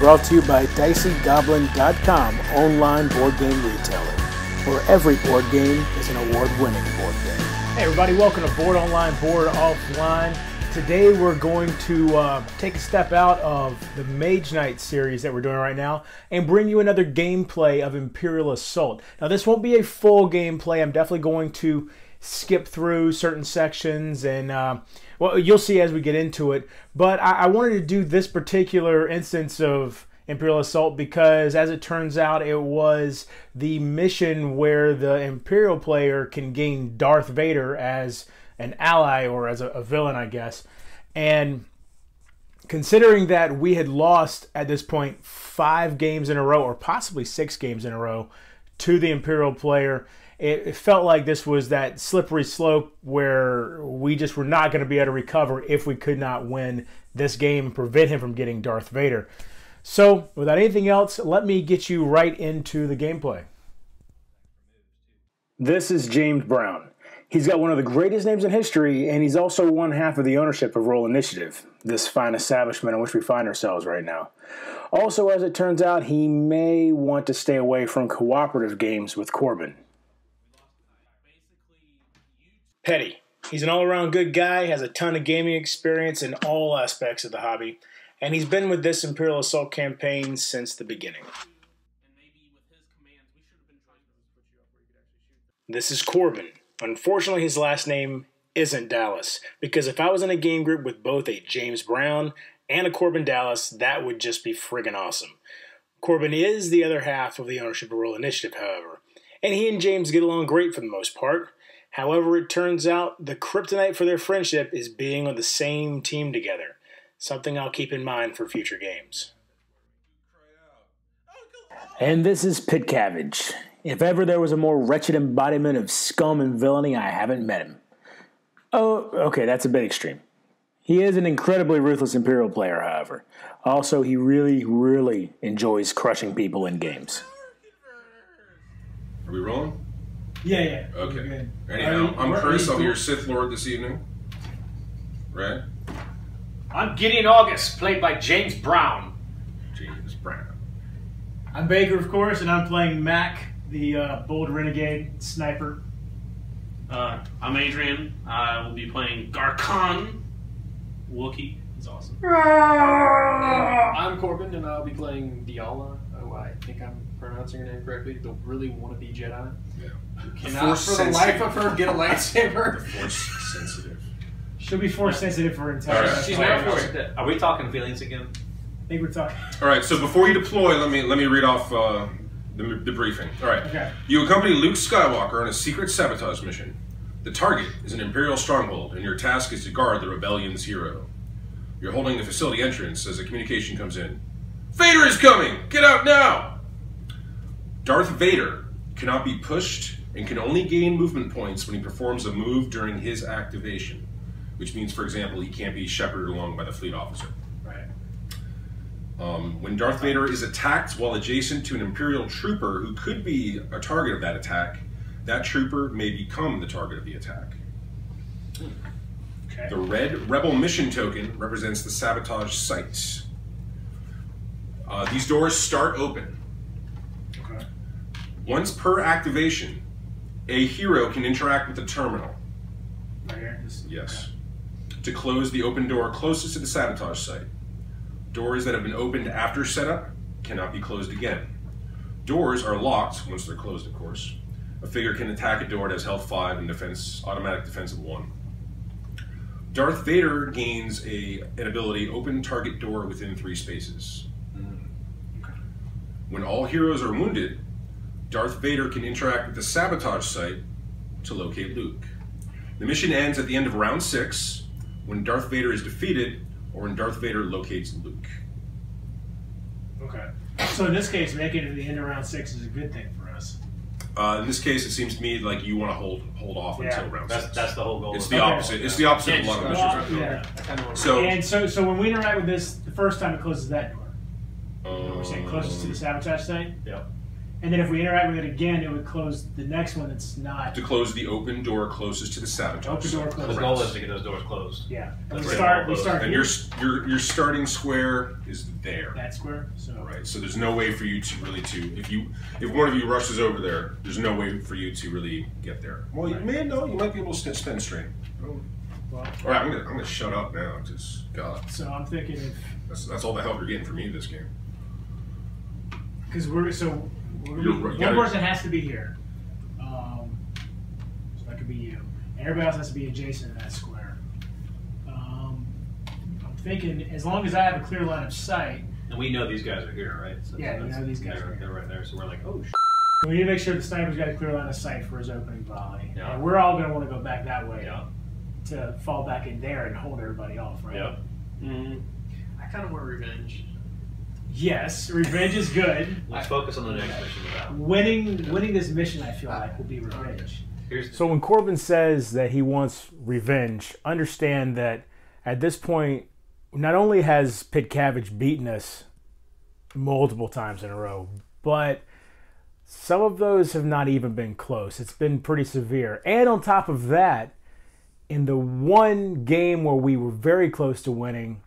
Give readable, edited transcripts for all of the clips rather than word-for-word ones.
brought to you by DiceyGoblin.com, online board game retailer, where every board game is an award-winning board game. Hey everybody, welcome to Board Online, Board Offline. Today we're going to take a step out of the Mage Knight series that we're doing right now and bring you another gameplay of Imperial Assault. Now this won't be a full gameplay. I'm definitely going to skip through certain sections and well, you'll see as we get into it. But I wanted to do this particular instance of Imperial Assault because, as it turns out, it was the mission where the Imperial player can gain Darth Vader as an ally or as a villain, I guess. And considering that we had lost at this point 5 games in a row, or possibly 6 games in a row, to the Imperial player, it felt like this was that slippery slope where we just were not going to be able to recover if we could not win this game and prevent him from getting Darth Vader. So, without anything else, let me get you right into the gameplay. This is James Brown. He's got one of the greatest names in history, and he's also one half of the ownership of Roll Initiative, this fine establishment in which we find ourselves right now. Also, as it turns out, he may want to stay away from cooperative games with Corbin. Petty. He's an all-around good guy, has a ton of gaming experience in all aspects of the hobby, and he's been with this Imperial Assault campaign since the beginning. This is Corbin. Unfortunately, his last name isn't Dallas, because if I was in a game group with both a James Brown and a Corbin Dallas, that would just be friggin' awesome. Corbin is the other half of the ownership of Roll Initiative, however, and he and James get along great for the most part. However, it turns out the kryptonite for their friendship is being on the same team together. Something I'll keep in mind for future games. And this is Pit Cabbage. If ever there was a more wretched embodiment of scum and villainy, I haven't met him. Oh, okay, that's a bit extreme. He is an incredibly ruthless Imperial player, however. Also, he really enjoys crushing people in games. Are we rolling? Yeah. Okay. Anyhow, I'm Chris. I'll be your Sith Lord this evening. Right? I'm Gideon August, played by James Brown. James Brown. I'm Baker, of course, and I'm playing Mac, the bold renegade sniper. I'm Adrian. I will be playing Garkon. Wookiee. He's awesome. I'm Corbin, and I'll be playing Diala. Oh, I think I'm pronouncing her name correctly. The really wannabe Jedi. Yeah. Who cannot, for the life of her, get a lightsaber. The Force sensitive. She'll be force sensitive for her entire life. She's not force. Are we talking feelings again? I think we're talking. All right. So before you deploy, let me read off the briefing. All right. Okay. You accompany Luke Skywalker on a secret sabotage mission. The target is an Imperial stronghold, and your task is to guard the rebellion's hero. You're holding the facility entrance as a communication comes in. Vader is coming! Get out now! Darth Vader cannot be pushed and can only gain movement points when he performs a move during his activation, which means, for example, he can't be shepherded along by the fleet officer. Right. When Darth Vader is attacked while adjacent to an Imperial trooper who could be a target of that attack, that trooper may become the target of the attack. Okay. The red Rebel mission token represents the Sabotage Sites. These doors start open. Okay. Once per activation, a hero can interact with the terminal. Right here? Yes. To close the open door closest to the Sabotage Site. Doors that have been opened after setup cannot be closed again. Doors are locked once they're closed, of course. A figure can attack a door that has health 5 and automatic defense of 1. Darth Vader gains an ability, open target door within 3 spaces. Okay. When all heroes are wounded, Darth Vader can interact with the Sabotage Site to locate Luke. The mission ends at the end of round 6, when Darth Vader is defeated, or when Darth Vader locates Luke. Okay. So in this case, making it to the end of round 6 is a good thing for us. In this case, it seems to me like you want to hold off until round 6. That's the whole goal. It's the opposite. It's the opposite of a lot of missions. Yeah. So when we interact with this, the first time it closes that door. We're saying closest to the sabotage site? Yep. And then if we interact with it again, it would close the next one that's not. To close the open door closest to the sabotage. Open door site. closest. The goal is to get those doors closed. Yeah. And That's we right. start And here. your starting square is there. That square. So. Right. So there's no way for you to really if one of you rushes over there, there's no way for you to really get there. Well, you may know you might be able to spin straight. Well, All right, I'm gonna shut up now. Just God. so I'm thinking if That's all the help you're getting from me this game. because one person has to be here. So that could be you, and everybody else has to be adjacent to that square. I'm thinking as long as I have a clear line of sight. And we know these guys are here, right? So Yeah, we know these guys are here. They're right there, so we're like, oh, We need to make sure the sniper's got a clear line of sight for his opening volley. Yeah. And we're all going to want to go back that way Yeah. to fall back in there and hold everybody off, right? Yep. I kind of want revenge. Yes, revenge is good. Let's focus on the next mission without. Winning this mission, I feel like, will be revenge. So when Corbin says that he wants revenge, understand that at this point, not only has Pitcavage beaten us multiple times in a row, but some of those have not even been close. It's been pretty severe. And on top of that, in the one game where we were very close to winning,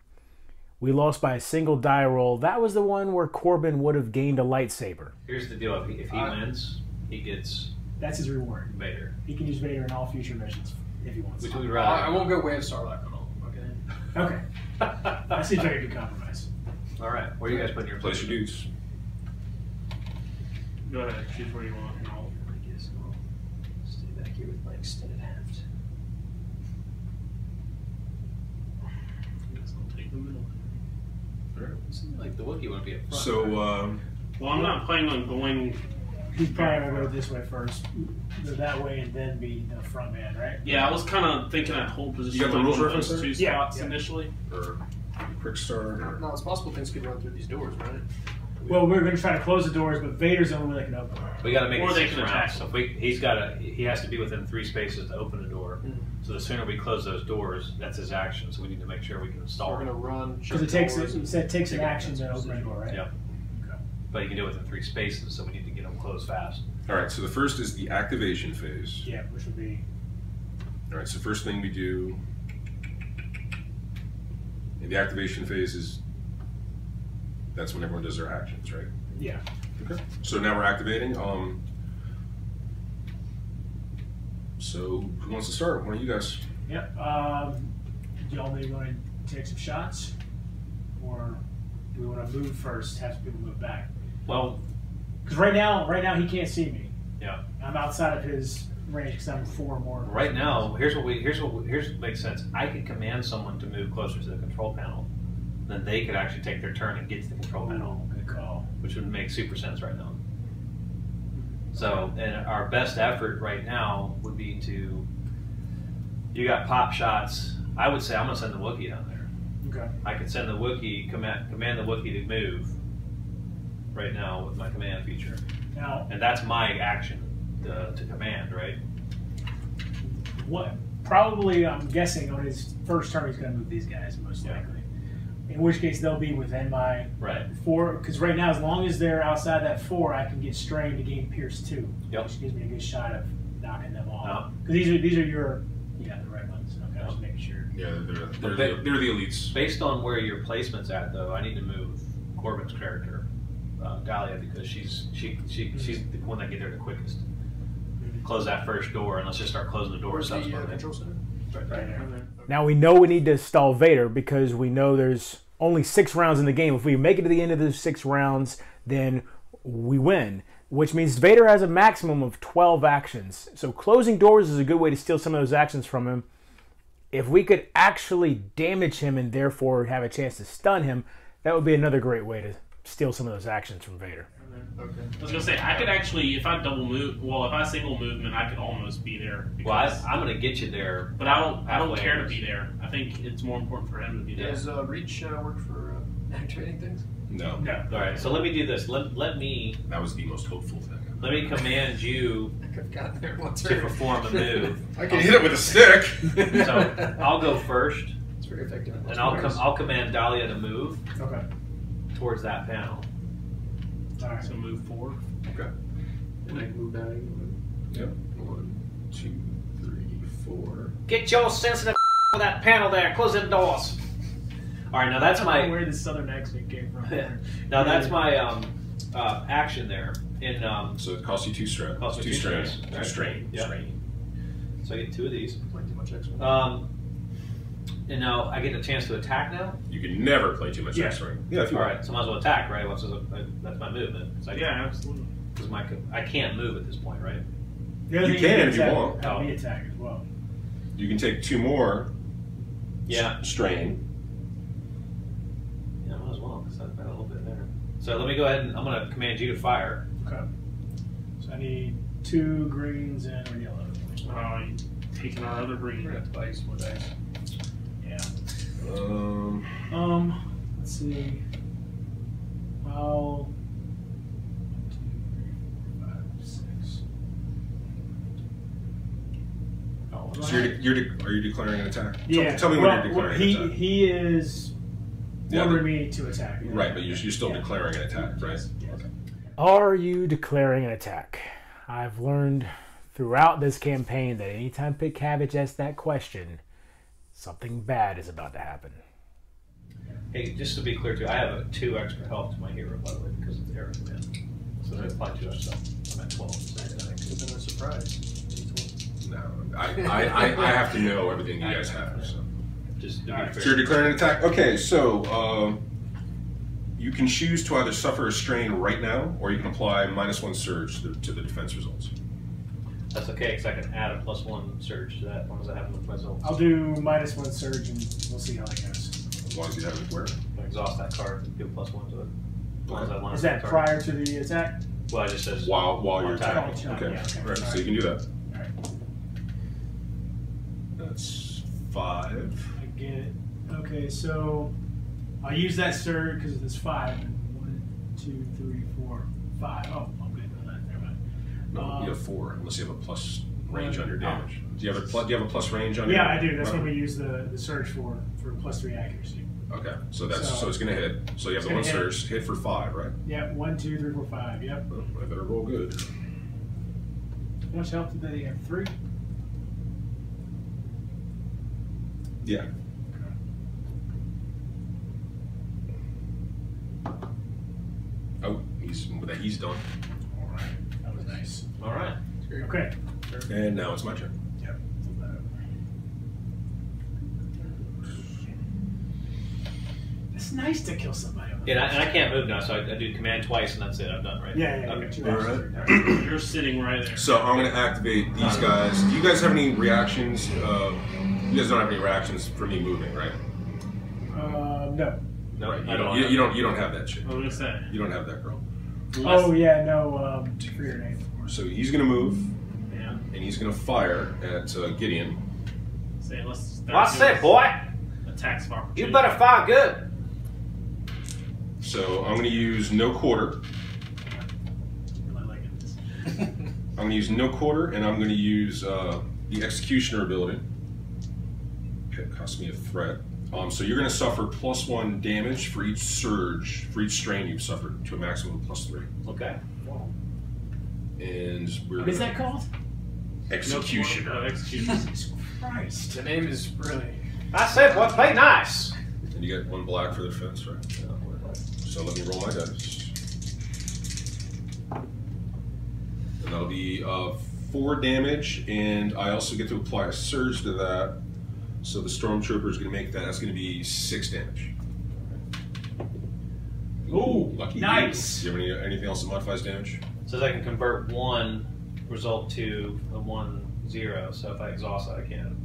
we lost by a single die roll. That was the one where Corbin would have gained a lightsaber. Here's the deal: if he wins, he gets That's his reward. Vader. He can use Vader in all future missions if he wants Which to. we'd I rather. won't go way of Sarlacc on all of them, okay? Okay. That seems like a good compromise. All right, where are you guys putting your Place your dudes. Go ahead, choose where you want. And I guess I'll stay back here with my extended heft. I'll take the middle. All right. Seems like the Wookiee wouldn't be up front. So, well, I'm not planning on going. He's probably going to go this way first, go that way, and then be the front man, right? Yeah, I was kind of thinking that whole position. You got the like rules on reference those there? two Yeah, spots yeah. initially. or quick start. Or, No, it's possible things could run through these doors, right? Well, we're going to try to close the doors, but Vader's the only way that can open them. We got to make Or it they 6 can attack. rounds. So if he has to be within 3 spaces to open a door. Mm-hmm. So the sooner we close those doors, that's his action. So we need to make sure we can So install we're him. going to run. Because shut it takes doors, you said it takes an take action to offensive open a door, right? Yep. Okay. But you can do it within 3 spaces, so we need to get them closed fast. all right. So the first is the activation phase. Yeah, which would be All right. So first thing we do in the activation phase is that's when everyone does their actions, right? yeah. Okay. So now we're activating. So who wants to start? One of you guys. Yep. Do y'all maybe want to take some shots, or do we want to move first? Have some people move back. Well, Because right now he can't see me. yeah. I'm outside of his range because I'm 4 more. Right now, here's what makes sense. I could command someone to move closer to the control panel, then they could actually take their turn and get to the control panel, Good call. which would make super sense right now. So, and our best effort right now would be to. You got pop shots. I would say I'm gonna send the Wookiee down there. Okay. I could send the Wookiee command the Wookiee to move. Right now with my command feature, Now, and that's my action to command, right? what? Probably, I'm guessing on his first turn he's going to move these guys most likely. In which case they'll be within my Right. 4. Because right now, as long as they're outside that 4, I can get strained to gain Pierce 2, Yep. which gives me a good shot of knocking them off. Yep. Because these are your the right ones. Okay, Yep. just making sure. Yeah, they're the elites. Based on where your placement's at, though, I need to move Corbin's character, Dahlia, because she's the one that get there the quickest. Close that first door, and let's just start closing the door. Where's the subsequently. control center? Right there. Okay. Now we know we need to stall Vader because we know there's only 6 rounds in the game. If we make it to the end of those 6 rounds, then we win, which means Vader has a maximum of 12 actions. So closing doors is a good way to steal some of those actions from him. If we could actually damage him and therefore have a chance to stun him, that would be another great way to steal some of those actions from Vader. Okay. I was gonna say I could actually, if I double move, if I single movement, I could almost be there. Well, I'm gonna get you there. But I don't halfway. care to be there. I think it's more important for him to be there. Does reach work for activating things? No. No. All right, so let me do this. Let me That was the most hopeful thing. command you I could have gotten there once to perform a move. I can hit it with a stick. So I'll go first, It's very effective. and I'll command Dahlia to move Okay. towards that panel. All right. So move 4. Okay. And I can move down. Yep. 1, 2, 3, 4. Get your sensitive with that panel there. Close the doors. All right, now that's I don't know my. where the southern accent came from. Now that's my action there. In So it costs you 2 strain. Costs me 2 two strain. strain. Two strain. Yep. Strain. so I get 2 of these. Playing too much X-Men. And now I get a chance to attack now. You can never play too much Yeah. X-Ring. Yeah, if you All want. right, so I might as well attack, right? That's my movement. So Absolutely. Because I can't move at this point, right? The other You thing can do if you attack- want. have me attack as well. You can take 2 more Yeah. strain. Yeah, I might as well, because I've got a little bit there. So let me go ahead and I'm going to command you to fire. Okay. So I need 2 greens and 1 yellow. You taking our other green. Dice, more dice. Yeah. Um, Let's see. I'll 1, 2, 3, 4, 5, 6. Oh, so are you declaring an attack? yeah. Tell me when you're declaring he, an attack. He is Yeah, ordering me to attack. Right, but you're still Yeah. declaring an attack, right? Yes. Okay. Are you declaring an attack? I've learned throughout this campaign that anytime Pit Cabbage asks that question, something bad is about to happen. Hey, just to be clear too, I have a 2 extra health to my hero, by the way, because it's Eric Man. So I apply 2 extra. I'm at 12. So Could have been a surprise. No, I have to know everything you guys have. So, just to be Alright. fair. so you're declaring an attack. Okay, so you can choose to either suffer a strain right now, or you can apply -1 surge to the defense results. That's okay, because I can add a +1 surge to that as long as I have with results. I'll do -1 surge and we'll see how that goes. As long as you have it where. I exhaust that card and do a +1 to it. As long as I line Is up that the card. prior to the attack? Well, it just says While you're attack. attacking. Oh, Okay, yeah, okay. right. So you can do that. Alright. That's 5. I get it. Okay, so I'll use that surge because it's 5. 1, 2, 3, 4, 5. Oh, I'm good on that. Never mind. No, you have 4, unless you have a plus range on your Oh. damage. Do you have a plus range on your? Yeah, I do. That's what we use the surge for +3 accuracy. Okay, so that's So- so it's gonna hit. So you have It's the 1 gonna hit. surge, hit for 5, right? Yep, 1, 2, 3, 4, 5. Yep. Well, I better roll good. How much health did they have? 3? Yeah. Oh, he's done. All right. That was nice. All right. Okay. And now it's my turn. Yep. Flip that over. It's nice to kill somebody. Yeah, and I can't move now, so I do command twice, and that's it. I'm done, right? Yeah. Okay. 2 All actions. right. You're sitting right there. So I'm gonna activate these guys. Do you guys have any reactions? You guys don't have any reactions for me moving, right? No. No, Right. I don't. You don't have that shit. What was that? You don't have that girl. Oh, yeah, no. For your name. So he's gonna move, Yeah. and he's gonna fire at Gideon. Say, let's. Well, I said, boy, Attacks of opportunity. you better fire good. So I'm gonna use no quarter. Really liking this. I'm gonna use no quarter, and I'm gonna use the executioner ability. It costs me a threat. So you're gonna suffer +1 damage for each surge, for each strain you've suffered, to a maximum of +3. Okay. And we're What is gonna- that called? Executioner. Executioner. Jesus Christ. The name is really. I said, boy, play nice. And you get 1 black for the defense, right? So let me roll my dice. And that'll be 4 damage, and I also get to apply a surge to that. So the Stormtrooper is going to make that. That's going to be 6 damage. Ooh, lucky nice. You. Do you have anything else that modifies damage? Says I can convert 1 result to a 1-0. So if I exhaust that, I can.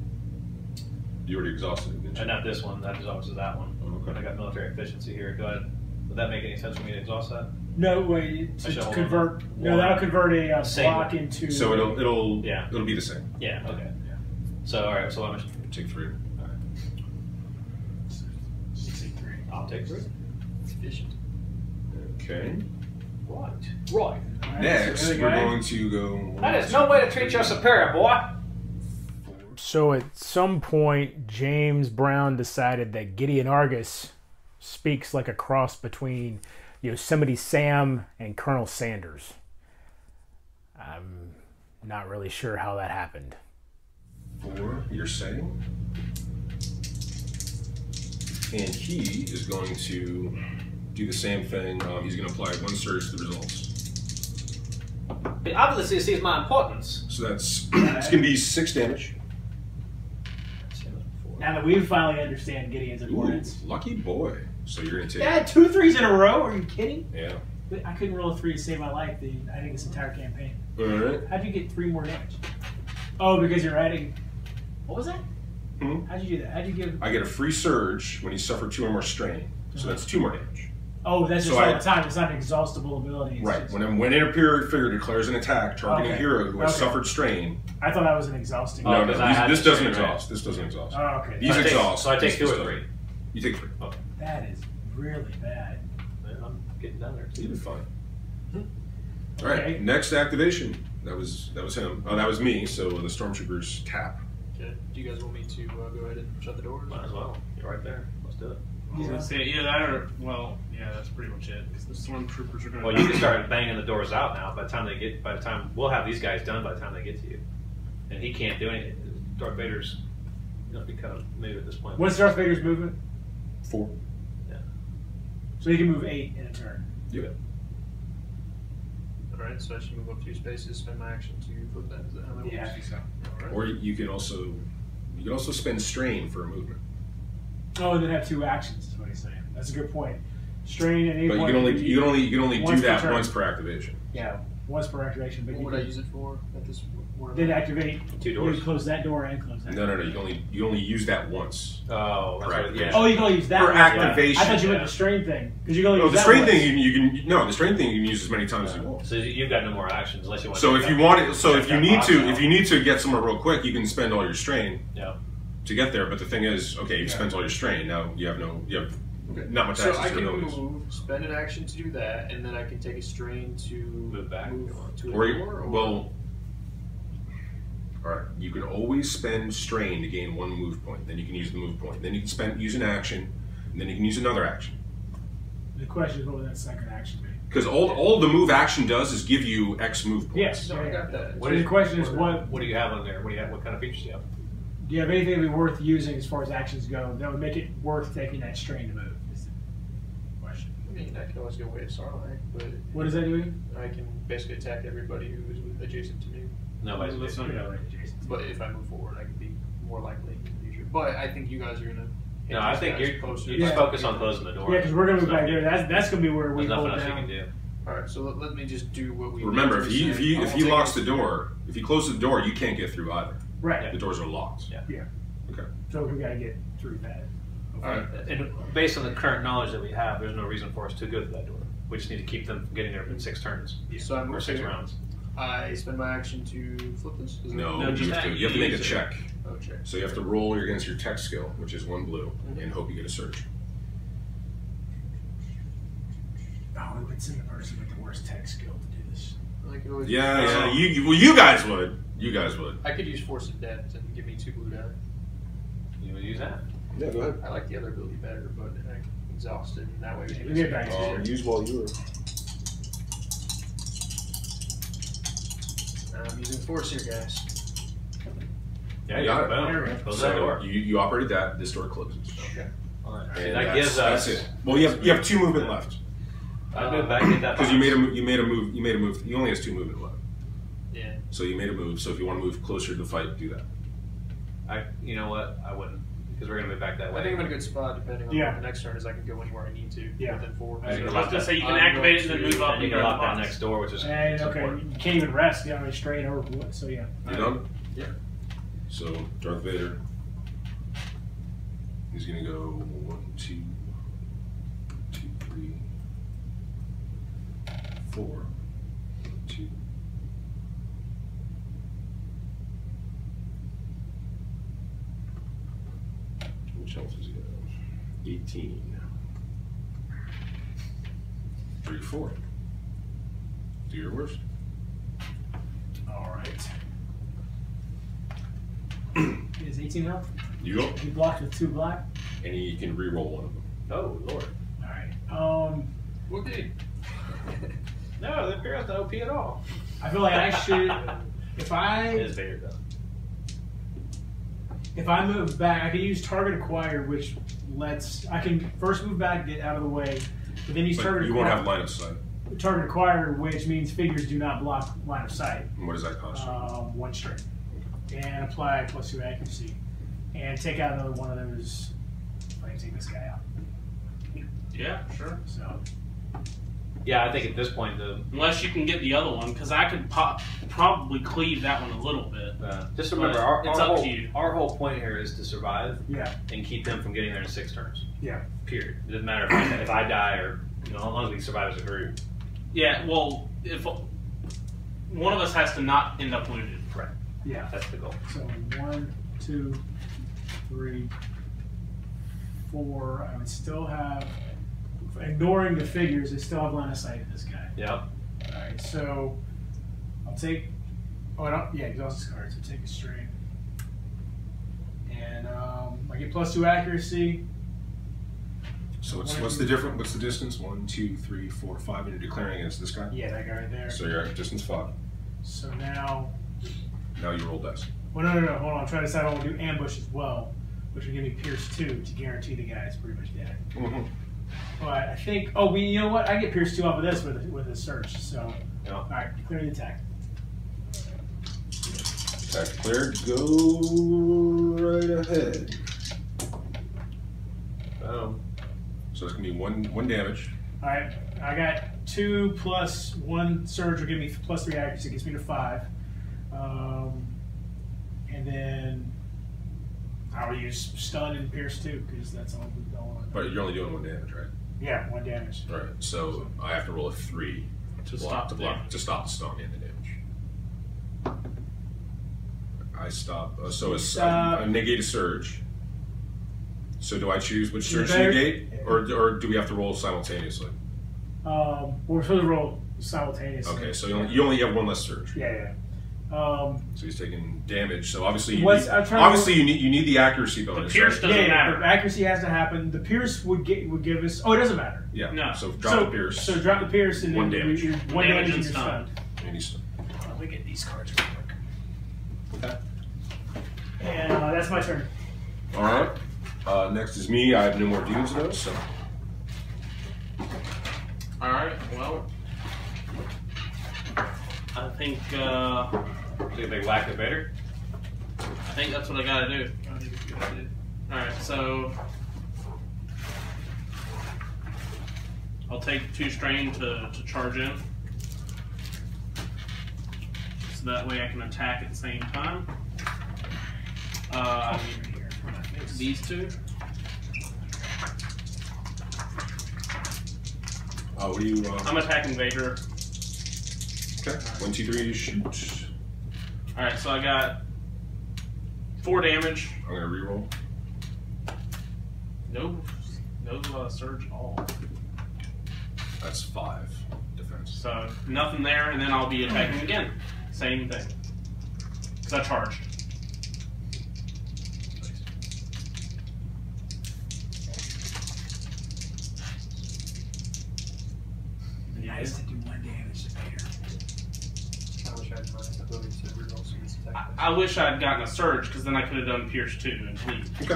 You already exhausted it, didn't you? And not this one. That exhausts that one. Oh, okay. I got military efficiency here. Go ahead. Would that make any sense for me to exhaust that? No, wait. I should To hold convert. on. No, that'll convert a Same. block into. So it'll Yeah. it'll be the same. Yeah. Okay. So all right. So how much? Take 3. All right. 63. I'll take 3. Efficient. Okay. Right. Right. Next, we're going to go. That is no way to treat your superior, boy. So at some point, James Brown decided that Gideon Argus speaks like a cross between Yosemite Sam and Colonel Sanders. I'm not really sure how that happened. 4, you're saying? And he is going to do the same thing. He's going to apply 1 surge to the results. He obviously sees my importance. So that's it's going to be 6 damage. Now that we finally understand Gideon's importance. Ooh, lucky boy. So you're going to take... Dad, 2 3s in a row? Are you kidding? Yeah. I couldn't roll a 3 to save my life, I think, this entire campaign. All right. How'd you get 3 more damage? Oh, because you're adding... What was that? Hmm? How'd you do that? How'd you give... I get a free surge when you suffer 2 or more strain. So that's 2 more damage. Oh, that's just So all the time. It's not an exhaustible ability. It's Right. just- When an Imperial figure declares an attack targeting a hero who has suffered strain. I thought that was an exhausting. No, because I had this to doesn't strain, right? exhaust. This doesn't exhaust. Oh, okay. These exhaust. So I take This 2 or doesn't. 3. You take 3. Okay. That is really bad. Man, I'm getting down there. You did fine. All Okay. right. Next activation. That was him. Oh, that was me. So the stormtroopers tap. Okay. Do you guys want me to go ahead and shut the doors? Might as well. You're right there. Let's do it. I was gonna say, yeah, that or, well, yeah, that's pretty much it. Because the stormtroopers are gonna. Well, you can start banging the doors out now. By the time we'll have these guys done by the time they get to you, and he can't do anything. Darth Vader's gonna be kind of mood at this point. What's Darth Vader's movement? 4. Yeah. So he can move 8 in a turn. Yep. Alright, so I should move up 2 spaces, spend my action to flip that. Is that how that Yeah, I works? think so. Alright. Or you can also spend strain for a movement. Oh, and then have 2 actions. Is what he's saying. That's a good point. Strain at any But you point. can only once do per that turn. once per activation. Yeah, once per activation. But What you would I can use it for at this point? then activate 2 You doors. can close that door and close that. No, door. no, no. You only use that once. Oh, that's Correct. right. Yeah. Oh, you can only use that For one. activation. I thought you meant the strain thing because you can only No, use the that strain once. thing the strain thing you can use as many times as you want. So you've got no more actions unless you want. So to if take you that- want it, so check if you that need box to, out. if you need to get somewhere real quick, you can spend all your strain Yeah. to get there. But the thing is, okay, you spent all your strain. Now you have not much So access I to can abilities. move, spend an action to do that, and then I can take a strain to Move back if you want. to a Or door. well, all right. You can always spend strain to gain 1 move point. Then you can use the move point. Then you can use an action, and then you can use another action. The question is what would that second action be? Because all the move action does is give you X move points. Yes. No, I got that. So the question is what do you have on there? What kind of features do you have? do you have anything that would be worth using as far as actions go that would make it worth taking that strain to move? Is the question. I mean, I can always go away Sarlacc, but What is that doing? I can basically attack everybody who is adjacent to me. Nobody's Let's listening. not- Yeah, right, Jason. But if I move forward, I can be more likely in the future. But I think you guys are gonna. hit No, I these think guys you closer. just Yeah. focus on closing the door. Yeah, because we're gonna move There's back there. That's gonna be where we There's hold nothing else you down. can do. All right, so let me just do what we. Remember, if originally said. he I won't locks the take door, if he closes the door, you can't get through either. Right. The doors are locked. Yeah. Yeah. Okay. So we gotta get through that. All right. And based on the current knowledge that we have, there's no reason for us to go through that door. We just need to keep them from getting there in 6 turns. So I Or move 6 here. rounds. I spend my action to flip this. Is it- No, No, just that. you have to make a Use it. check. Oh, check. So you have to roll against your tech skill, which is 1 blue, and hope you get a surge. Oh, we would send the person with the worst tech skill to do this. I could always Yeah. You guys would. You guys would. I could use Force of Depth and give me 2 blue die. You would use that. Yeah, go ahead. I like the other ability better, but I'm exhausted, and that way we We get back to it. Use while you were. I'm using Force here, guys. Yeah, You you got it. boom. There we go. Close that door. You operated that. This door closes. Okay. All right. And That gives us. that's it. Well, you have 2 movement left I move back in that because box. you made a move. He only has 2 movement left. Yeah. So you made a move. So if you want to move closer to the fight, do that. You know what? I wouldn't, because we're gonna move back that way. I think I'm in a good spot depending on Yeah. what the next turn is. I can go anywhere I need to Yeah. within 4. I think I was gonna say you can activate it and then move up And you and can go lock that box. next door, which is And okay, important. you can't even rest. You know, strain or so yeah. You done? Yeah. So Darth Vader. He's gonna go 1, 2, 3, 4, 2. Which health does he have? 18. 3, 4. Do your worst. All right. He has 18 health. You go, He blocked with 2 black. and he can re-roll one of them. Oh Lord. All right. Okay. No, the Imperial's not OP at all. I feel like I should. If It is Vader though. If I move back, I can use target acquired, which lets I can first move back, get out of the way, but then use But target you won't acquired. have line of sight. Target acquired, which means figures do not block line of sight. And what does that cost you? 1 straight, and apply +2 accuracy, and take out another one of those. I can take this guy out. Yeah, sure. So Yeah, I think at this point the Unless you can get the other one, because I could probably cleave that one a little bit. just remember But it's up to you. our whole point here is to survive yeah, and keep them from getting there in 6 turns. yeah. Period. It doesn't matter if I die or as long as we survive as a group. Yeah, well, if one of us has to not end up wounded. Right. Yeah. That's the goal. So 1, 2, 3, 4. I would still have, ignoring the figures, I still have line of sight in this guy. Yep. All right, so I'll take. Oh, I don't. Yeah, exhaust cards. So take a straight, and I get +2 accuracy. So what's the difference? What's the distance? 1, 2, 3, 4, 5, and you're declaring against this guy? Yeah, that guy right there. So you're at distance 5. So now, Now you roll dice. well, no, hold on. I'm trying to decide I want to do ambush as well, which would give me Pierce 2 to guarantee the guy is pretty much dead. Mm-hmm. But I think, oh, you know what? I get Pierce 2 off of this with a search. So, Yeah. all right, clear the attack. Attack declared. Go right ahead. Oh. So it's gonna be one damage. All right, I got 2 + 1 surge will give me +3 accuracy, gets me to 5. And then I'll use stun and pierce 2 because that's all we've done. But you're only doing 1 damage, right? Yeah, 1 damage. All right. So I have to roll a 3 To stop stop the stun and the damage. I stop. So it's I negate a surge. So do I choose which surge to better- negate, or do we have to roll simultaneously? We're supposed to roll simultaneously. Okay. So you only have 1 less surge. Yeah. So he's taking damage. So obviously you What's- need, I'm trying to- you need the accuracy bonus. pierce right? doesn't Yeah, matter. the accuracy has to happen. The pierce would give us. Oh, it doesn't matter. Yeah. No. So drop the pierce. So drop the pierce and 1 then damage. you're 1 Damage damage and and you're stun. stunned. And he's Let me get these cards real quick. okay. And that's my turn. All right. Next is me. I have no more views of those. So All right. Well, I think Take a big whack at Vader. that's what I gotta do. All right. So I'll take 2 strain to charge in, so that way I can attack at the same time. These 2. what do you? I'm attacking Vader. Okay. 1, 2, 3. Shoot. All right, so I got 4 damage. I'm gonna reroll. No surge at all. That's 5 defense. So nothing there, and then I'll be attacking again. Same thing. Because I charged. Nice to do 1 damage to Vader. I wish I had my ability to reroll some of this attack. I wish I'd gotten a surge, because then I could have done Pierce 2 and bleed. Okay.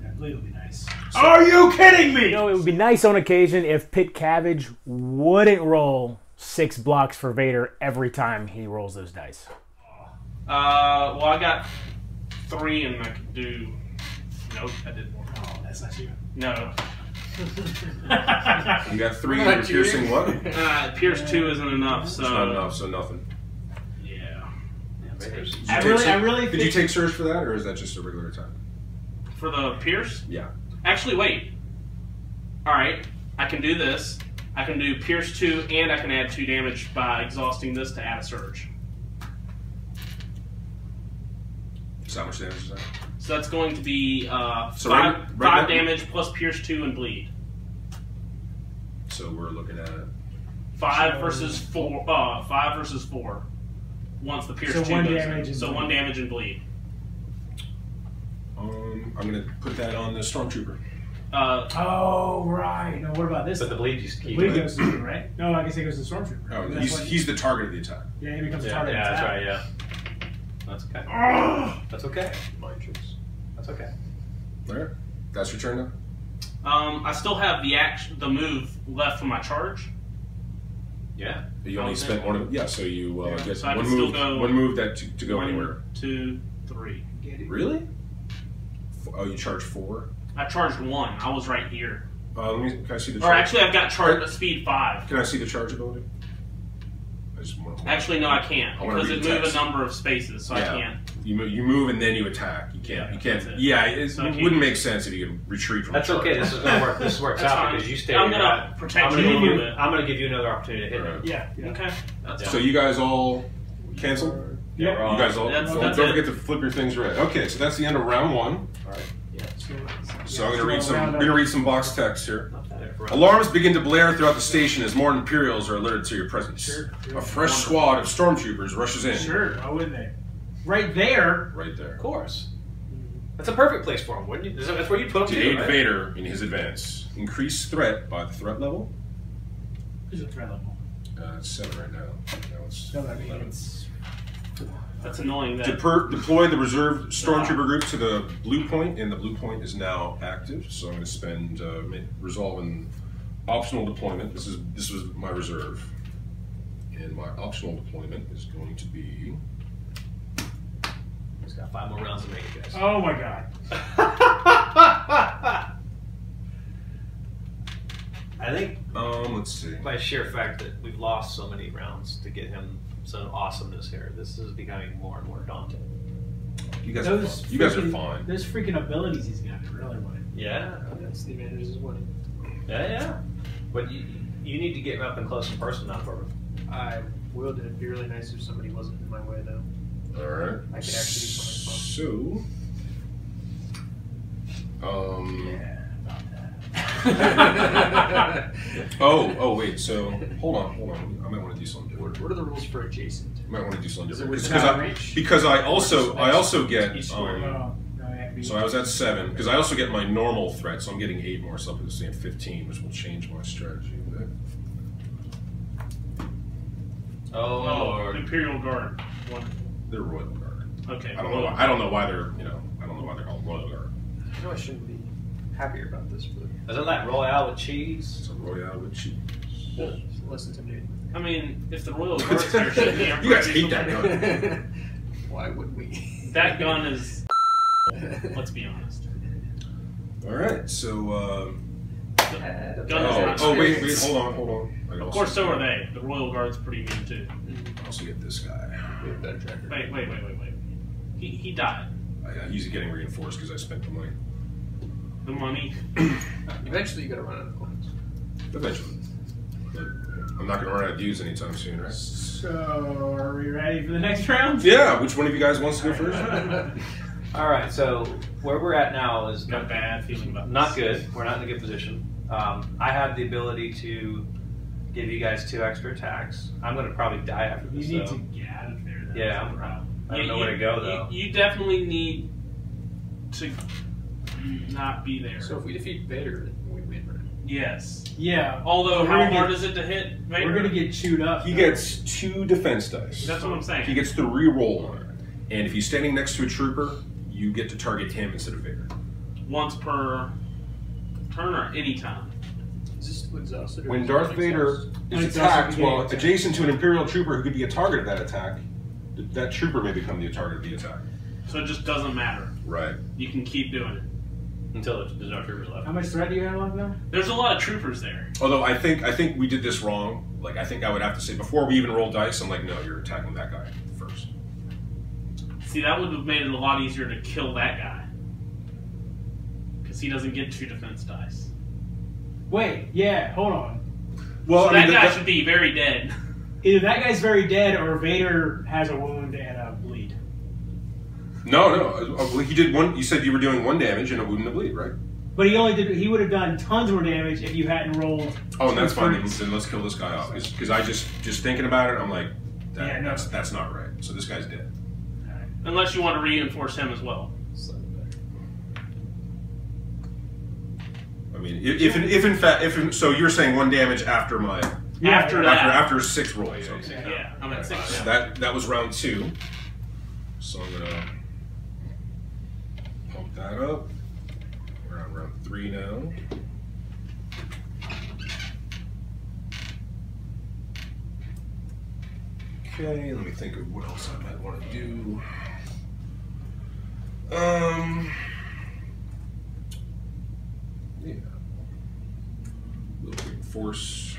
That bleed would be nice. Are you kidding me? You know, it would be nice on occasion if Pit Cabbage wouldn't roll 6 blocks for Vader every time he rolls those dice. Well, I got 3, and I could do. Nope, I did more. Oh, that's not you. No. You got 3 Not and you're piercing what? Pierce 2 isn't enough, so. It's not enough, so nothing. Yeah. Did I you really Did you take surge for that, or is that just a regular attack? For the Pierce? Yeah. Actually, wait. Alright, I can do this. I can do Pierce 2, and I can add 2 damage by exhausting this to add a surge. So how much damage is that? So that's going to be So 5 right now- damage plus Pierce 2 and bleed. So we're looking at 5 versus 4. 5 versus 4. Once the Pierce So 2 1 goes damage in. and So bleed. 1 damage and bleed. I'm gonna put that on the Stormtrooper. Oh, right. No, what about this? But the bleed just The keep. bleed goes to you, right? No, I guess it goes to the stormtrooper. Oh, That's he's the target of the attack. Yeah, he becomes a Yeah, target. yeah, of that's attack. right. Yeah, that's okay. That's okay. Mind tricks. That's okay. All right. That's your turn now. I still have the move left for my charge. Yeah. You only spent one of them. Yeah, so you get So I one can still move. go One move that to go 1, anywhere. 2, 3. Really? Oh, you charge 4. I charged 1. I was right here. Can I see the Or charge? actually, I've got charge at speed 5. Can I see the charge ability? Actually, no, I can't I wanna because it read the moved a text. number of spaces, so I can't. You move and then you attack. You can't. Yeah, You can't. that's it. Yeah, it So I can't- wouldn't make sense if you could retreat from. That's a charge. okay. This is gonna work. This works That's out fine. because you stay. I'm where gonna you're at. protect I'm you a gonna give little you. bit. I'm gonna give you another opportunity to hit Right. him. Yeah. Okay. That's So you guys all cancel. Yep. we're all- You guys all That's- don't that's don't it. forget to flip your things red. Okay, so that's the end of round 1. So I'm going to read some box text here. Alarms begin to blare throughout the station as more Imperials are alerted to your presence. A fresh squad of stormtroopers rushes in. Sure, why wouldn't they? Right there. Right there. Of course. That's a perfect place for him, wouldn't you? That's where you put him To too, aid right? Vader in his advance. Increase threat by the threat level. Who's a threat level? It's 7 right now. Now it's No, I mean 11. That's annoying. That Deploy the reserve stormtrooper group to the blue point, and the blue point is now active. So I'm going to spend resolve an optional deployment. This was my reserve, and my optional deployment is going to be. He's got 5 more rounds to make, guys. Oh my god. I think Let's see. by sheer fact that we've lost so many rounds to get him some awesomeness here, this is becoming more and more daunting. You guys are fine. You guys are fine. Those freaking abilities he's got are really what. Yeah. That's the advantages of winning. Yeah. But you need to get up and close and personal now, Corbin. I would. It'd be really nice if somebody wasn't in my way, though. All right. I could actually do something So. Yeah, about that. Oh, wait. So hold on. I might want to do something different. What are the rules for adjacent? I might want to do something Is it different within reach? because I also get Each square. No, no, it had to be- so I was at 7 because I also get my normal threat, so I'm getting 8 more. So I'm saying 15, which will change my strategy a bit. Oh, Lord. Imperial Guard. 1. They're Royal Guard. Okay. I don't know. I don't know why they're called Royal Guard. I know I shouldn't be happier about this, but Isn't that Royale with cheese? It's a Royale with cheese. it's less intimidating. I mean, if the Royal Guard's here, shouldn't the You guys Emperor hate be that something? gun. Why would we? That gun is. Let's be honest. All right. So. Gun is not Wait. serious. Hold on. Of course, so are they. The Royal Guard's pretty mean too. I also get this guy. We have a better tracker. Wait. He died. He's getting reinforced because I spent the money. The money. Eventually, you gotta run out of coins. Eventually. But I'm not going to run out of dues anytime soon, right? So, are we ready for the next round? Yeah. Which one of you guys wants to go first? All right, so where we're at now is Got a bad feeling about not this. good. We're not in a good position. I have the ability to give you guys 2 extra attacks. I'm going to probably die after this, You need though. to get out of there. Though. Yeah, That's the problem. I don't know where to go, though. You definitely need to not be there. So if we defeat Vader, then we win, right? Yes. Yeah. Although, We're how gonna hard get- is it to hit Vader? We're gonna get chewed up. He though. gets 2 defense dice. That's what I'm saying. He gets to re-roll on it. And if he's standing next to a trooper, you get to target him instead of Vader. Once per turn or any time. Is this exhausted? or When is Darth it Vader exhausted? is Exhausted attacked being while attacked. adjacent to an Imperial trooper who could be a target of that attack, that trooper may become the target of the attack. So it just doesn't matter. Right. You can keep doing it. Until there's no troopers left. How much threat do you have left now? There's a lot of troopers there. Although I think we did this wrong. Like I think I would have to say before we even roll dice, I'm like, no, you're attacking that guy first. See, that would have made it a lot easier to kill that guy. Because he doesn't get 2 defense dice. Wait, yeah, hold on. Well, So that guy should be very dead. Either that guy's very dead or Vader has a wound and a bleed. No. He did one. You said you were doing 1 damage and a wound and a bleed, right? But he would have done tons more damage if you hadn't rolled. Oh, and that's fine. threes. Then let's kill this guy off. Because I just thinking about it, I'm like, Yeah, no. that's not right. So this guy's dead. Unless you want to reinforce him as well. mean, if in fact, so you're saying 1 damage after my after 6 rolls. Okay. Yeah, I'm at 6. So that was round 2. So I'm gonna pump that up. We're on round 3 now. Okay, let me think of what else I might want to do. Yeah. Little bit force.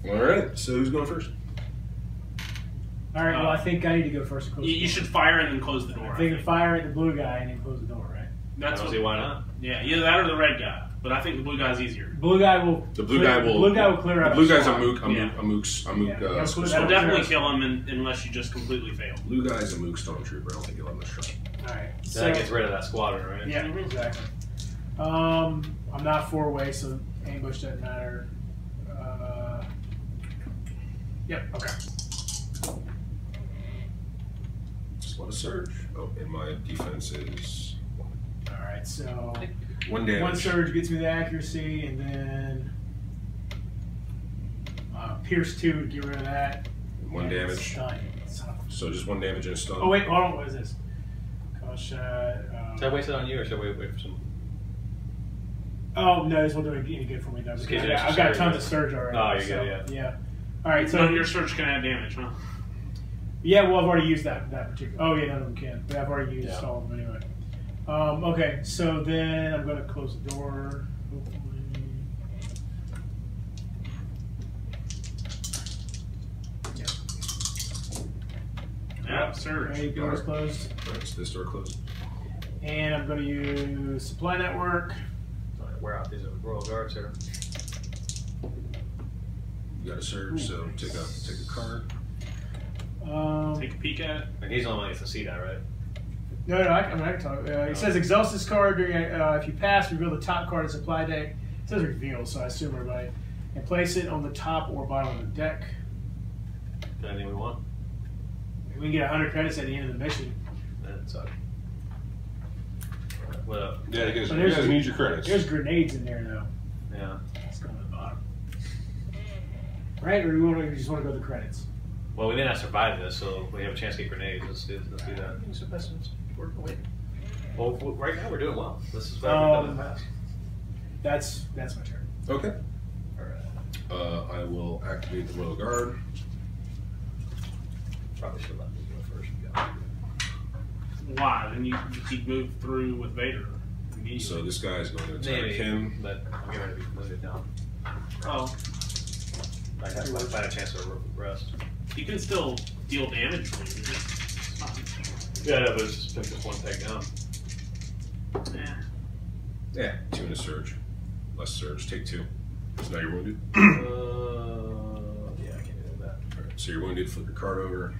All right. So who's going first? All right. Well, I think I need to go first. To close You should fire and then close the door. I think fire at the blue guy and then close the door, right? That's I don't see why not. Yeah, either that or the red guy. But I think the blue guy's easier. Blue guy will. The blue guy will clear out. The blue guy's a squad. mook. Yeah. A mook's. Yeah. So That'll definitely kill him unless you just completely fail. Blue guy's a mook stormtrooper. I don't think he'll have much trouble. All right. So that gets rid of that squadron, right? Yeah, exactly. I'm not 4-way, so ambush doesn't matter. Yep. Okay. Just want to surge. Oh, and my defense is All right. So 1 damage. 1 surge gets me the accuracy, and then pierce 2 to get rid of that. 1 And damage. Stun. Son of a- So just 1 damage and a stun. Oh wait, hold on. What is this? Call shot. Should I waste it on you, or should I wait for some? Oh no, this won't do any good for me though. Just because in case I've got extra tons surge. of surge already. Oh, you're so, good, yeah. All right, so So your surge can add damage, huh? yeah, well I've already used that particular. Oh yeah, none of them can, but I've already used all of them anyway. Okay, so then I'm going to close the door. Hopefully. Yeah, surge. Okay, door's closed. All right, so this door closed. And I'm going to use supply network. Wear out these royal guards here. You got a surge, so take a card. Take a peek at it. And he's the only one that gets to see that, right? No, I can talk. It says exhaust this card during. If you pass, reveal the top card of the supply deck. It says reveal, so I assume everybody. And place it on the top or bottom of the deck. Got anything we want? We can get 100 credits at the end of the mission. That sucks. What up? Yeah, you So guys need your credits. There's grenades in there, though. Yeah. Let's go to the bottom. Right, or do you just want to go to the credits? Well, we may not survive this, so we have a chance to get grenades. Let's do that. Well, right now we're doing well. This is better than in the past. That's my turn. Okay. All right. I will activate the Royal Guard. Probably should let me go first. Yeah. Why? Then you keep move through with Vader. So this guy is going to attack Maybe, him. but I'm getting ready to be moved down. Oh, I had a chance to rest. you can still deal damage when you do it. Yeah, but it's just pick this one peg down. Yeah. Yeah, 2 and a surge. Less surge. Take 2. So now you're wounded. Yeah, I can't do that. All right, so you're wounded. Flip your card over.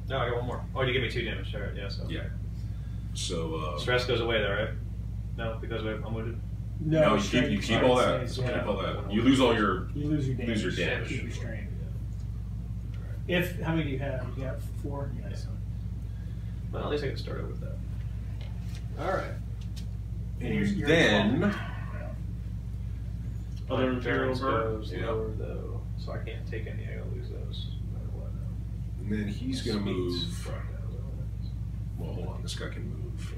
No, I got one more. Oh, you give me 2 damage. All right, yeah, so. Yeah. So Stress goes away though, right? No, because I'm wounded. no, you keep all that. stays, You yeah. keep all that. You lose all your. You lose your damage. Lose your damage. Keep your strain. If how many do you have? You have 4. Yeah. So. Well, at least I can start with that. All right. And you're Then Other Imperial Endurance Bird. goes Yeah. lower though, so I can't take any. I gotta lose those no matter what. and then he's going to Speeds. move. Well, hold on. This guy can move.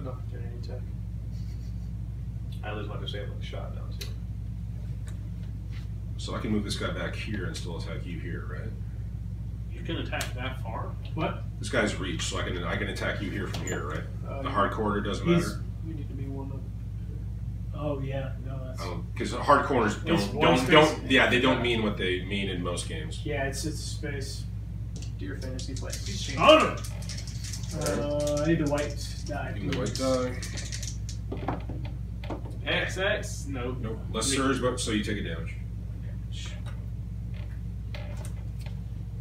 No, get any attack. I lose my disabling shot now too. So I can move this guy back here and still attack you here, right? You can attack that far. What? This guy's reach, so I can attack you here from here, right? The hard corner doesn't he's- matter. We need to be one of. Oh yeah, no, that's Because hard corners It's one space. yeah, they don't mean what they mean in most games. yeah, it's space. Dear fantasy play. Please change. Oh no! I need the white die. Give him the white die. XX? Nope. Nope. Less surge, but so you take a damage.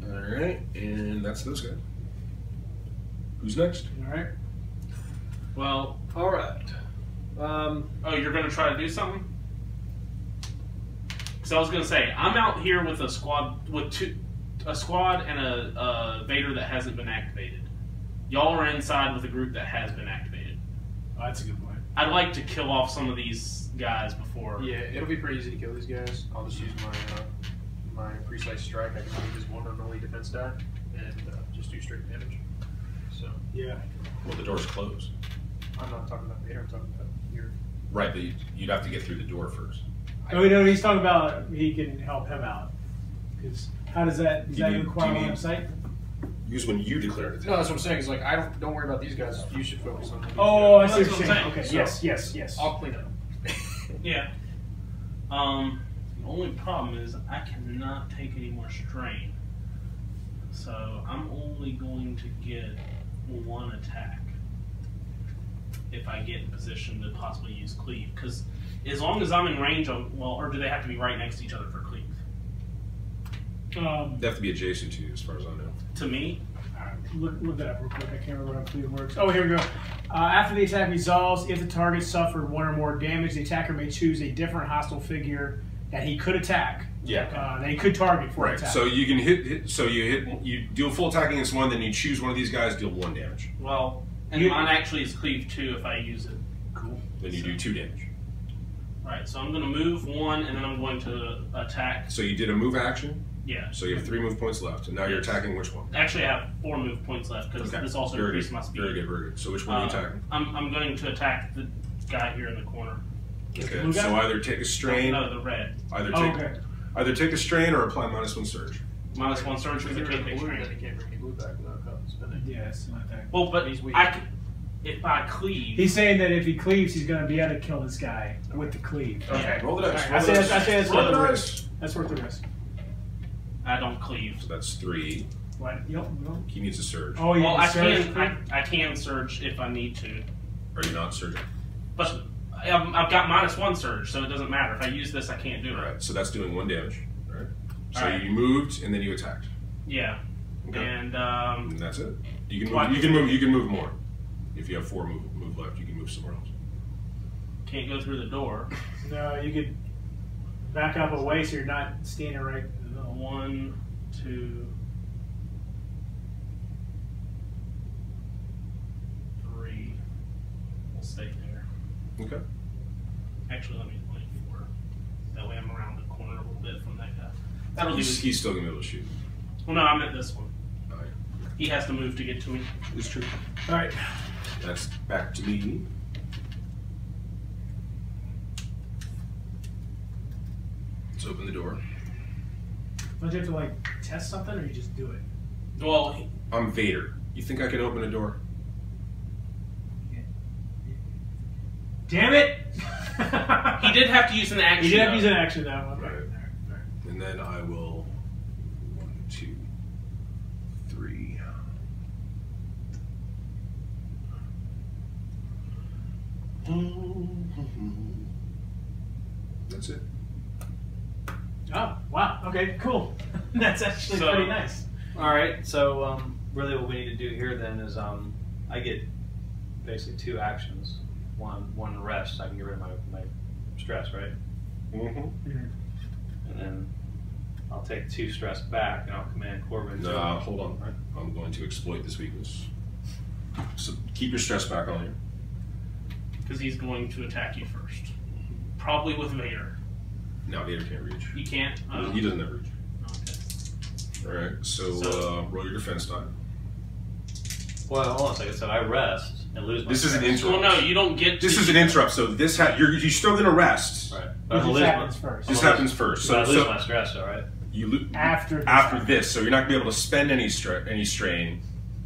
Alright, and that's those guys. Who's next? All right. Well, All right. oh, you're going to try to do something? Because I was going to say, I'm out here with a squad and a Vader that hasn't been activated. Y'all are inside with a group that has been activated. Oh, that's a good point. I'd like to kill off some of these guys before. Yeah, it'll be pretty easy to kill these guys. I'll just use my precise strike. I can move his one and only defense die and just do straight damage. So Yeah. Well, the door's closed. I'm not talking about Vader. I'm talking about here. Right, but you'd have to get through the door first. Oh, no, he's talking about he can help him out. Because how does that? Does Do that you- require do you line need- of sight? Use when you declare it. No, that's what I'm saying. Is like don't worry about these guys. You should focus on. These Oh, I guys. see That's what what you're I'm saying. Okay. saying. Yes. I'll clean it up. Yeah. The only problem is I cannot take any more strain. So I'm only going to get one attack if I get in position to possibly use cleave. Because as long as I'm in range of, well, or do they have to be right next to each other for cleave? They have to be adjacent to you, as far as I know. To me, Look that up real quick. I can't remember how cleave works. Oh, here we go. After the attack resolves, if the target suffered one or more damage, the attacker may choose a different hostile figure that he could attack. Yeah. That he could target for an Right. attack. So you can hit. So you deal full attack against one, then you choose one of these guys, deal 1 damage. well, and You- mine actually is cleave 2 if I use it. Cool. Then you do 2 damage. Right, so I'm going to move 1 and then I'm going to attack. So you did a move action. Yeah. So you have 3 move points left, and now you're attacking which one? Actually, I have 4 move points left because Okay. this also Very increases good. my speed. Very good. Very good. So which one are you attacking? I'm going to attack the guy here in the corner. Okay. blue guy? So either take a strain. No, the red. Either take a strain or apply -1 surge. -1 surge with If the you're in kick blue, strain. then he can't bring any blue back without spinning. Yes. Well, but He's weak. if I cleave, He's saying that if he cleaves, he's going to be able to kill this guy with the cleave. Okay. Roll the dice. Alright, Roll I the say dice. that's Roll worth the the dice. risk. That's worth the risk. I don't cleave. So that's 3. What? Yep. He needs a surge. Oh, yeah. Well, I surge. I can surge if I need to, Are you not surging? but I've got -1 surge, so it doesn't matter. If I use this, I can't do it. Alright, so that's doing 1 damage. Alright. So Alright. you moved and then you attacked. Yeah, Okay. and And that's it. You can What? move. You can move more. If you have 4 move left, you can move somewhere else. can't go through the door. No, you could back up away so you're not standing right in the middle. 1, 2, 3. We'll stay there. Okay. Actually, let me 4. That way I'm around the corner a little bit from that guy. That'll do. He's still gonna be able to shoot. Well, no, I meant this one. Alright. He has to move to get to me. It's true. All right. That's back to me. Let's open the door. Don't you have to like test something, or you just do it? Well, I'm Vader. You think I can open a door? Damn it! he did have to use an action. He did have to though. use an action though. Okay. Right. And then I will 1, 2, 3. That's it. Oh wow. Okay. Cool. That's actually So- pretty nice. All right. So really, what we need to do here then is I get basically 2 actions. One rest. I can get rid of my stress, right? Mm-hmm. And then I'll take 2 stress back, and I'll command Corbin. to- No, hold on. I'm going to exploit this weakness. So keep your stress back on you. Because he's going to attack you first. Probably with Vader. No, Vader can't reach. You can't? He doesn't have reach. Okay. All right. So, So- roll your defense die. Well, hold on a second. So I rest and lose my This is an stress. interrupt. Well, no, you don't get This to- is an interrupt. So this you're still going to rest. Right. But I'm gonna this lose my- happens first. This I'm gonna happens lose- first. but I So, lose so my stress, though, right? you After this after happens. this. So you're not going to be able to spend any strain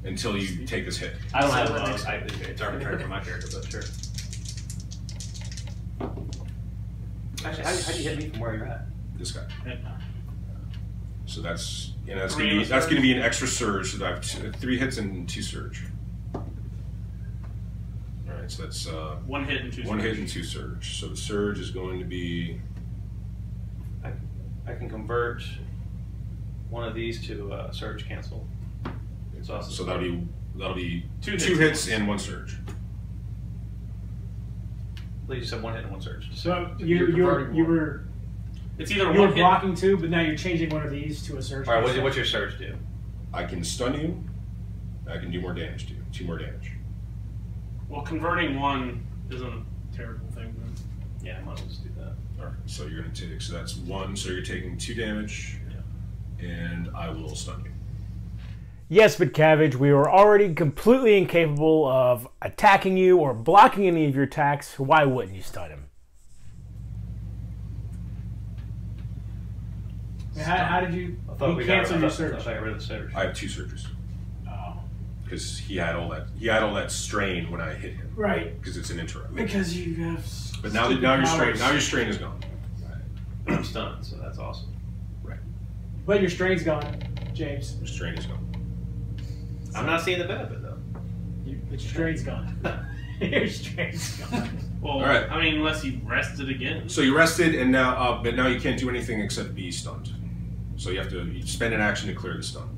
until you take this hit. I don't So have that makes- it's arbitrary for my character, but sure. Actually, how do you hit me from where you're at? This guy. Yeah. So that's Three going in the to be an extra surge. So I have 3 hits and 2 surge. All right. So that's 1 hit and 2 1 hit surge. and 2 surge. So the surge is going to be I can convert one of these to surge cancel. It's awesome. so that'll be 2 Two hits hits. and 1 surge. You just have 1 hit and 1 surge. So You're you converting were It's either you were 1 hit. blocking 2, but now you're changing one of these to a surge. All right, what's your surge do? I can stun you. I can do more damage to you. 2 more damage. Well, converting 1 isn't a terrible thing then. Yeah, I might as well just do that. Alright, so you're going to take, so that's 1, so you're taking 2 damage, and I will stun you. Yes, but Cabbage, we were already completely incapable of attacking you or blocking any of your attacks. Why wouldn't you stun him? How did you cancel your surge? I thought I got rid of the surge. I have 2 surges. Oh. Because he had all that strain when I hit him. Right. Because it's an interrupt. Because you have. But now your strain is gone. But I'm stunned, so that's awesome. Right. But your strain's gone, James. Your strain is gone. I'm not seeing the benefit though. But your strain's gone. Your strain's gone. Well, All right. I mean, unless you rested again. So you rested, and now, but now you can't do anything except be stunned. So you have to spend an action to clear the stun.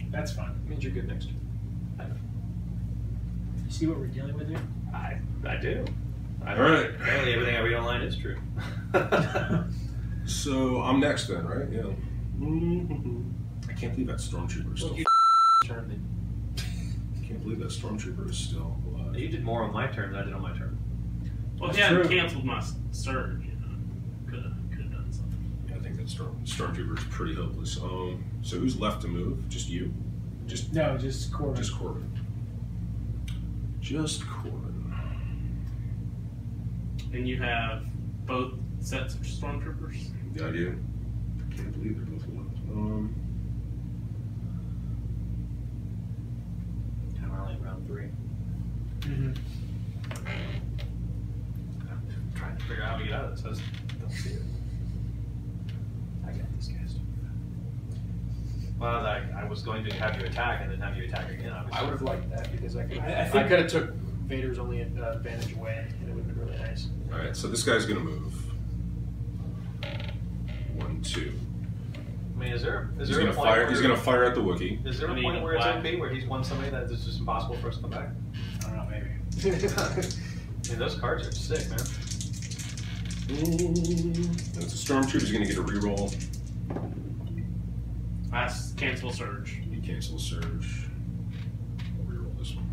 That's fine. Means you're good next turn. You see what we're dealing with here? I do. All right. Apparently everything I read online is true. So I'm next then, right? Yeah. I can't believe that stormtrooper is still. Turn then. I can't believe that stormtrooper is still alive. You did more on my turn than I did on my turn. Well, if That's you hadn't true. canceled my surge, you know, could have done something. Yeah, I think that stormtrooper is pretty hopeless. So who's left to move? Just you? Just Corbin. Just Corbin. Just Corbin. And you have both sets of stormtroopers. Yeah, I do. I can't believe they're both left. And we're only at round 3. Mm-hmm. I'm trying to figure out how to get out of this. I just don't see it. I got these guys. Well, I was going to have you attack and then have you attack again. Obviously. I would have liked that because I I could have took Vader's only advantage away, and it would have been really nice. All right, so this guy's gonna move. 1, 2. I mean, is there He's a gonna point fire. where, He's gonna fire at the Wookiee. Is there a I mean, point where it's black. OP where he's won somebody that it's just impossible for us to come back? I don't know, maybe. I mean, those cards are sick, man. It's a stormtrooper. He's gonna get a reroll. I cancel surge. He cancels surge. I'll reroll this one.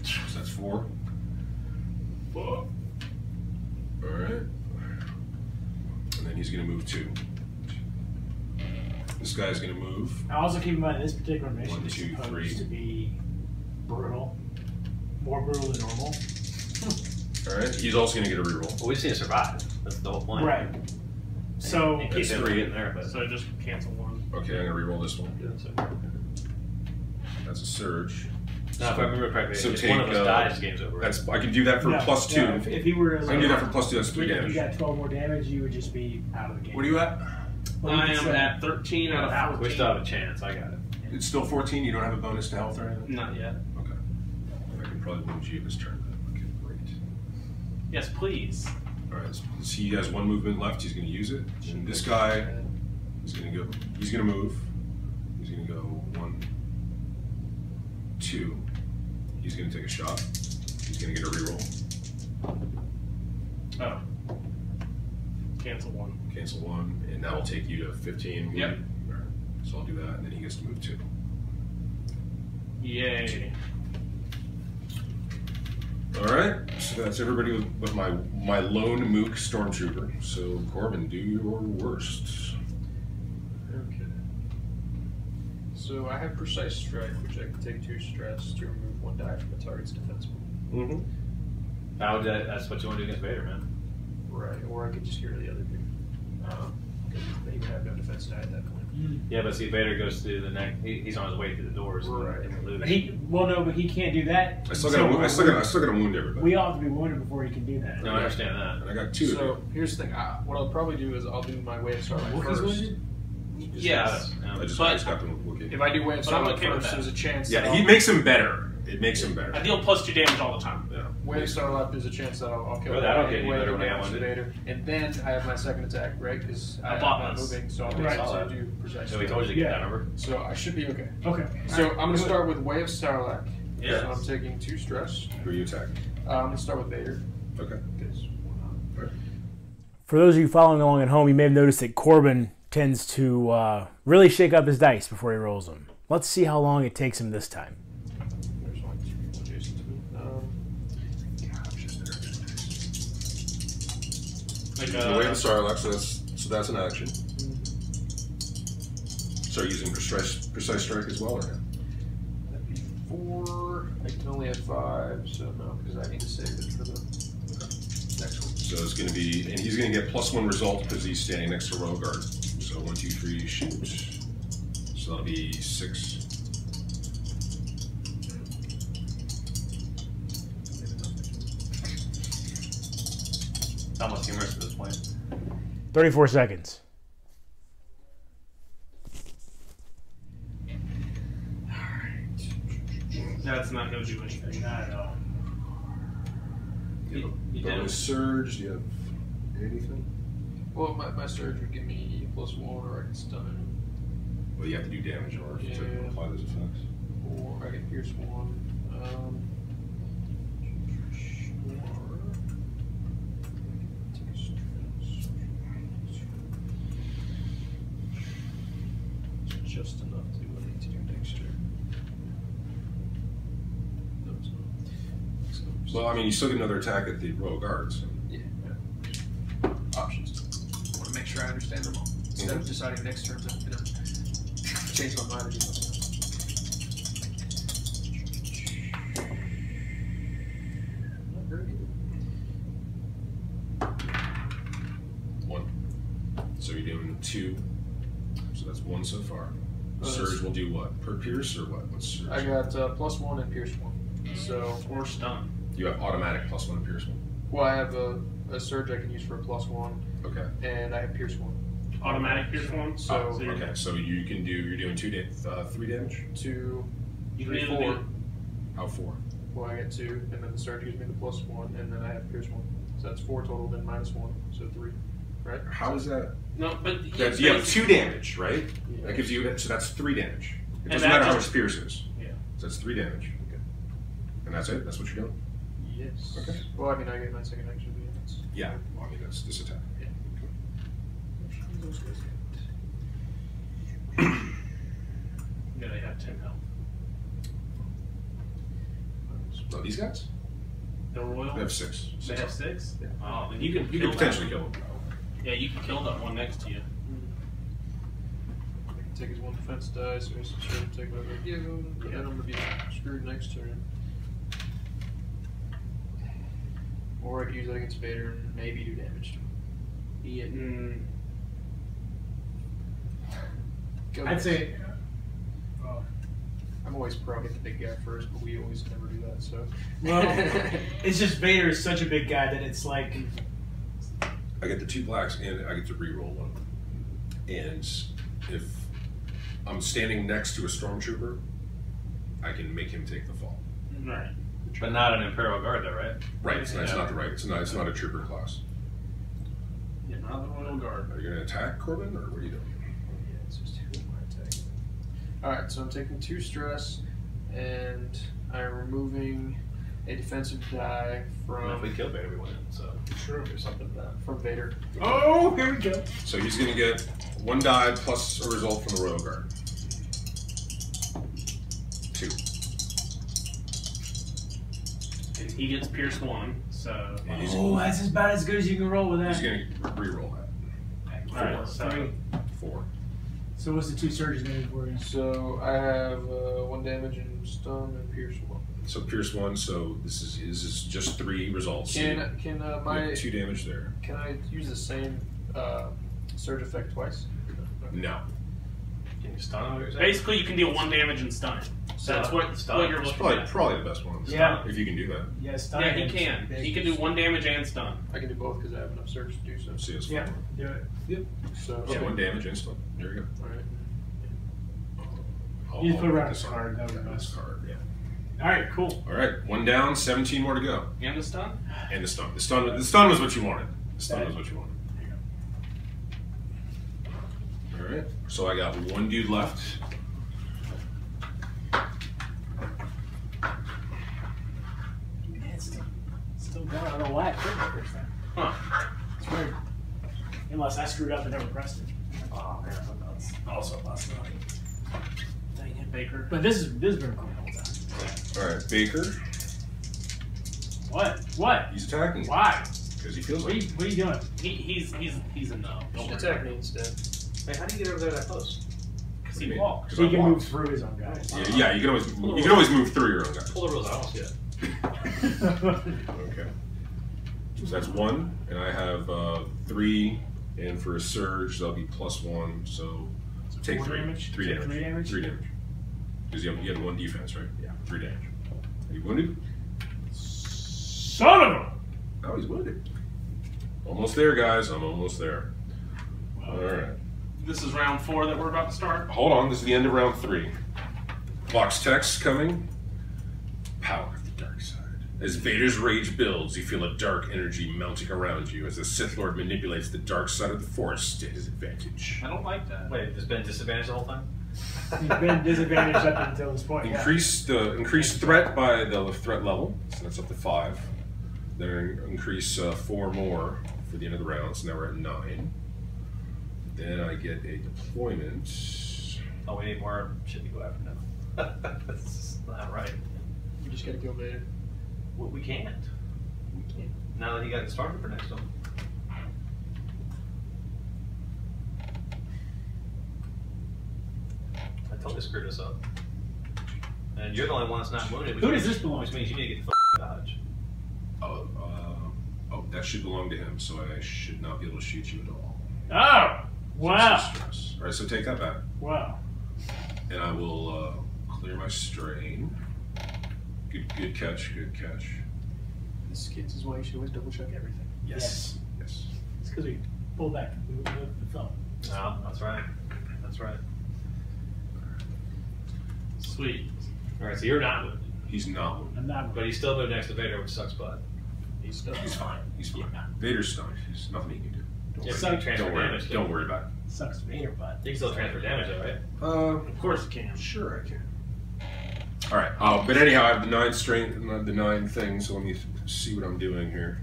So that's 4. All right. And then he's gonna move 2. This guy's gonna move. I also keep in mind this particular mission 1, is 2, supposed 3. to be brutal, more brutal than normal. All right. He's also gonna get a reroll. Well, we just need to survive. That's the whole point. Right. So And keep That's him 3. in there, but So just cancel 1. Okay, I'm gonna reroll this one. so. That's a surge. Now, if I remember correctly, So if one of take, us dies, the game's over. That's I can do that for no, +2. no, if he were, I can do that for +2. That's 3 if damage. you got 12 more damage, you would just be out of the game. What are you at? Well, you I could am say- at 13 out of 14. we still have a chance. I got it. It's still 14. You don't have a bonus to health or anything. Not yet. Okay. I can probably move you this turn. Then. Okay, great. Yes, please. All right. So he has 1 movement left. He's going to use it. And this guy is going to go. He's going to move. He's going to go 1, 2. He's going to take a shot. He's going to get a reroll. Oh. Cancel 1. Cancel 1, and that will take you to 15. Yep. All right. So I'll do that, and then he gets to move 2. Yay. All right. So that's everybody with my lone mook stormtrooper. So Corbin, do your worst. Okay. So I have precise strike, which I can take 2 stress to remove 1 die from a target's defense pool. Mm-hmm. That's what you want to do against Vader, man. Right, or I could just get rid of the other dude. Because they would have no defense die at that point. Yeah, but see, Vader goes through the neck. He's on his way through the doors. Right. And we lose. But he can't do that. I still gotta wound everybody. We all have to be wounded before he can do that. No, I understand that. And I got 2. So here's the thing. what I'll probably do is I'll do my Way of Starlight Wookiees first. wounded? Yes. I just But- got them with Wookiee. If I do Way of But I'm Starlight okay with first, that. there's a chance. Yeah, that he I'll- makes him better. It makes him better. I deal +2 damage all the time. Yeah. Way of Starlight, there's a chance that I'll kill Well, that'll him get you anyway better when when I I'm punch wounded. Vader. And then I have my second attack, right? Because I'm block not us. moving, so I'll be Right. able to do precise So we strike. told you to get that, Yeah. remember? So I should be okay. Okay. So I'm going to start with Way of Starlight. Yes. So I'm taking 2 stress. Who are you attacking? I'm going to start with Vader. Okay. Because why not? For those of you following along at home, you may have noticed that Corbin tends to really shake up his dice before he rolls them. Let's see how long it takes him this time. There's one, two adjacent to me. The way the Sarlacc, so that's an action. So are you using precise strike as well, or no? That'd be 4. I can only have 5, so no, because I need to save it for the next one. So it's going to be, and he's going to get +1 result because he's standing next to Rogard. So 1, 2, 3, shoot. So that'll be 6. It's almost humorous at this point. 34 seconds. That's not going to do anything. Not at all. You did Bonus surge, do you have anything? Well, my surge would give me +1, or I can stun him. Well, you have to do damage in order to Yeah. apply those effects. Or I can pierce 1. Just enough to do what I need to do next turn. No, it's not. Well, I mean, you still get another attack at the Royal Guards. Yeah. Options. I want to make sure I understand them all. Instead of deciding next turn, I'm going to change my mind and do something else. Not very good. 1. So you're doing 2. So that's 1 so far. Oh, Surge will do what? Per pierce or what? What's surge? I got +1 and pierce 1. So, Or stun. You have automatic +1 and pierce 1. well, I have a surge I can use for a +1, Okay. and I have pierce 1. Automatic pierce 1. So, you're- Okay, so you can do, you're doing 3 damage? 2, You can 3, either 4. do- How 4? Well, I get 2, and then the surge gives me the +1, and then I have pierce 1. So that's 4 total, then -1, so 3. Right? How is that? No, but You have 2 damage, right? That gives you, so that's 3 damage. It doesn't that matter how just- much pierce is. Yeah. So that's 3 damage. Okay. And that's it? That's what you're doing? Yes. Okay. Well, I mean, I get my second action. That's Yeah. Well, I mean, that's this attack. Yeah. Yeah, they have 10 health. Oh, these guys? The royal. They have 6. They have 6. Yeah. Oh, then you can. You kill could potentially that. kill them. Yeah, you can kill that one next to you. I can take his 1 defense die, so he's sure to take whatever I give him, but then I'm going to be screwed next turn. Or I could use that against Vader and maybe do damage to him. Yeah. Go I'd next. say. Oh. I'm always pro hit the big guy first, but we always never do that, so. Well, it's just Vader is such a big guy that it's like. I get the 2 blacks and I get to re-roll 1. And if I'm standing next to a stormtrooper, I can make him take the fall. Right. But not an Imperial Guard, though, right? Right, it's not the right. It's not a trooper class. Yeah, not the royal guard. Are you going to attack Corbin, or what are you doing? Yeah, it's just 2 of my attack. Alright, so I'm taking 2 stress, and I'm removing a defensive die Well, if from, we kill Vader, we win. So True. there's something to that. from Vader. Oh, here we go. So he's going to get 1 die plus a result from the Royal Guard. 2. And he gets pierce 1, so. And he's, Oh, that's about as good as you can roll with that. he's going to re-roll that. Alright, so. 4. So what's the 2 surges needed for you? So I have 1 damage and stun and pierce 1. So pierce 1. So this is just 3 results. So Can you have 2 damage there. can I use the same surge effect twice? No. Can you stun him? Basically, you can deal 1 damage and stun it. So that's what you're It's looking at. probably the best one. Yeah. If you can do that. Yes, Yeah, he can. He can do 1 damage and stun. I can do both because I have enough surge to do so. See, it's Yeah, fine. do it. So, So 1 damage instant. There you go. Alright. I'll- You just put I'll it put on this a card, that would be Yeah, this nice. card. Yeah. All right, cool. All right, 1 down, 17 more to go. And the stun? And the stun. The stun was what you wanted. The stun was what you wanted. All right. So I got 1 dude left. It's still going on a whack first time. Huh. It's weird. Unless I screwed up and never pressed it. Oh man, that's also a possibility. Dang it, Baker. But this has been cool the whole time. All right, Baker. What? He's attacking. Why? Because he feels What like. are you doing? He's a no. Don't worry. Attack me instead. Wait, how do you get over there that close? Because he walks. Because He I can walked. move through his own guys. Yeah, you can always move through your own guys. Pull the rules. I don't see it. Okay. So that's 1, and I have 3, and for a surge that'll be +1. So take 4 3. damage? 3 Take damage. 3 damage? 3 damage. Because you had 1 defense, right? Yeah. 3 damage. Are you wounded? Son of a! Oh, he's wounded. Almost there, guys. I'm almost there. All right. This is round 4 that we're about to start. Hold on. This is the end of round 3. Box text coming. Power of the dark side. As Vader's rage builds, you feel a dark energy mounting around you as the Sith Lord manipulates the dark side of the Force to his advantage. I don't like that. Wait, there's been disadvantage the whole time? He's been disadvantaged up until this point. Increase threat by the threat level, so that's up to 5. Then increase 4 more for the end of the round, so now we're at 9. Then I get a deployment. Oh, we need more shit to go after now. That's just not right. You just gotta kill Vader. Well, we can't. We can't. Now that he got started for next one. I totally screwed us up. And you're the only one that's not wounded. Who does this belong Which to? means you need to get the dodge. Oh, that should belong to him, so I should not be able to shoot you at all. Oh! Wow. Stress. All right, so take that back, Wow. and I will clear my strain. Good catch. Good catch. This is why you should always double check everything. Yes. Yes. It's because we pulled back the thumb. No, that's right. That's right. Sweet. Alright, so you're not wounded. He's not wounded. I'm not. But he's still moved next to Vader, which sucks butt. He's stuck. He's fine. He's fine. Vader's stunned. There's nothing he can do. Yeah, So- but you can transfer Don't worry. damage. Don't worry about it. Sucks Vader, but. You can still transfer damage though, right? Of course it can. Sure I can. All right. But anyhow, I have the 9 strength and the 9 things. So let me see what I'm doing here.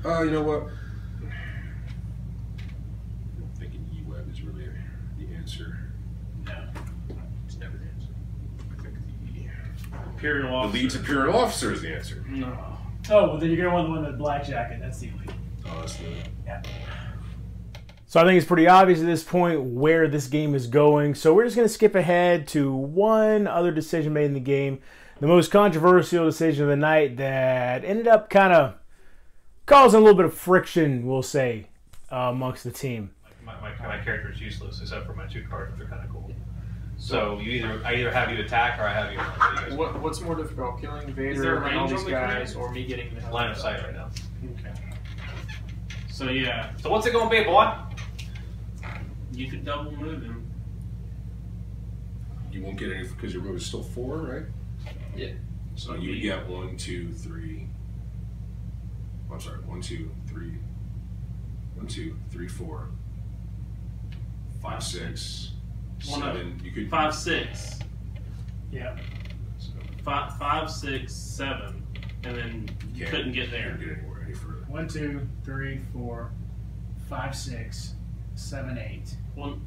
You know what? I'm thinking E-Web is really the answer. No. It's never the answer. I think Imperial the officer. lead's Imperial Officer is the answer. No. Oh, well, then you're going to want the one with the black jacket. That's the elite. Oh, that's the. Yeah. So I think it's pretty obvious at this point where this game is going. So we're just going to skip ahead to one other decision made in the game. The most controversial decision of the night that ended up kind of causing a little bit of friction, we'll say, amongst the team. My character is useless except for my 2 cards, which are kind of cool. So I either have you attack or I have you. What's more difficult, killing Is there Vader a and all range these on the guys, command? or me getting the hell Line out of sight right now. Okay. So yeah, So what's it going to be, boy? you could double move him. You won't get any because your move is still 4, right? Yeah. So you would get 1, 2, 3. I'm sorry, 1, 2, 3. 1, 2, 3, 4. 5, 6, 7. You could 5, 6. Yeah. So 5, 6, 7, and then you can't- couldn't get there. Can't get anywhere any further. 1, 2, 3, 4, 5, 6, 7, 8. Well,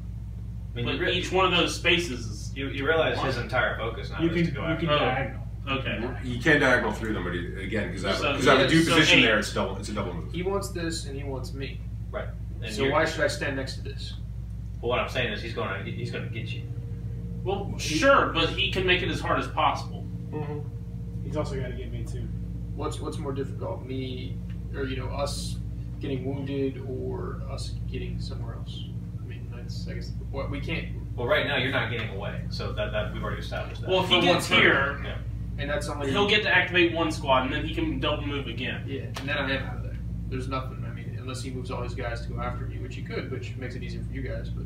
I mean, but each one of those spaces is you realize his entire focus now You is can, to go you after. can Oh. diagonal. okay. You can diagonal through them, but again, because I So- have a due so position 8. there, it's a double move. He wants this and he wants me. Right. And So why should I stand next to this? Well, what I'm saying is he's going to get you. Well, sure, but he can make it as hard as possible. Mm-hmm. He's also got to get me too. What's more difficult, me, or us getting wounded, or us getting somewhere else? I mean, that's I guess what we can't, Well, right now you're not getting away, so that we've already established that. Well, if he For gets one here, yeah. and that's only he'll get to activate one squad, and then he can double move again. Yeah, and then I am out of there. There's nothing. I mean, unless he moves all his guys to go after me, which he could, which makes it easier for you guys. But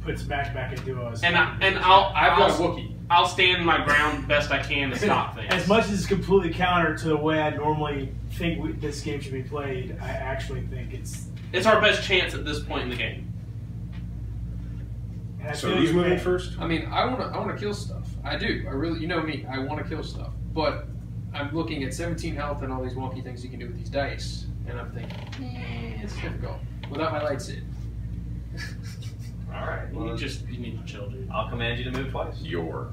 Puts back into us. And I've got a Wookiee. I'll stand my ground best I can to stop things. As much as it's completely counter to the way I normally think this game should be played, I actually think It's our best chance at this point in the game. and I So feel he's like moving that- first? I mean, I wanna kill stuff. I do. I really, you know me. I want to kill stuff, but I'm looking at 17 health and all these wonky things you can do with these dice. And I'm thinking, it's difficult without my lightsaber. All right. You need to chill, dude. I'll command you to move twice. Your.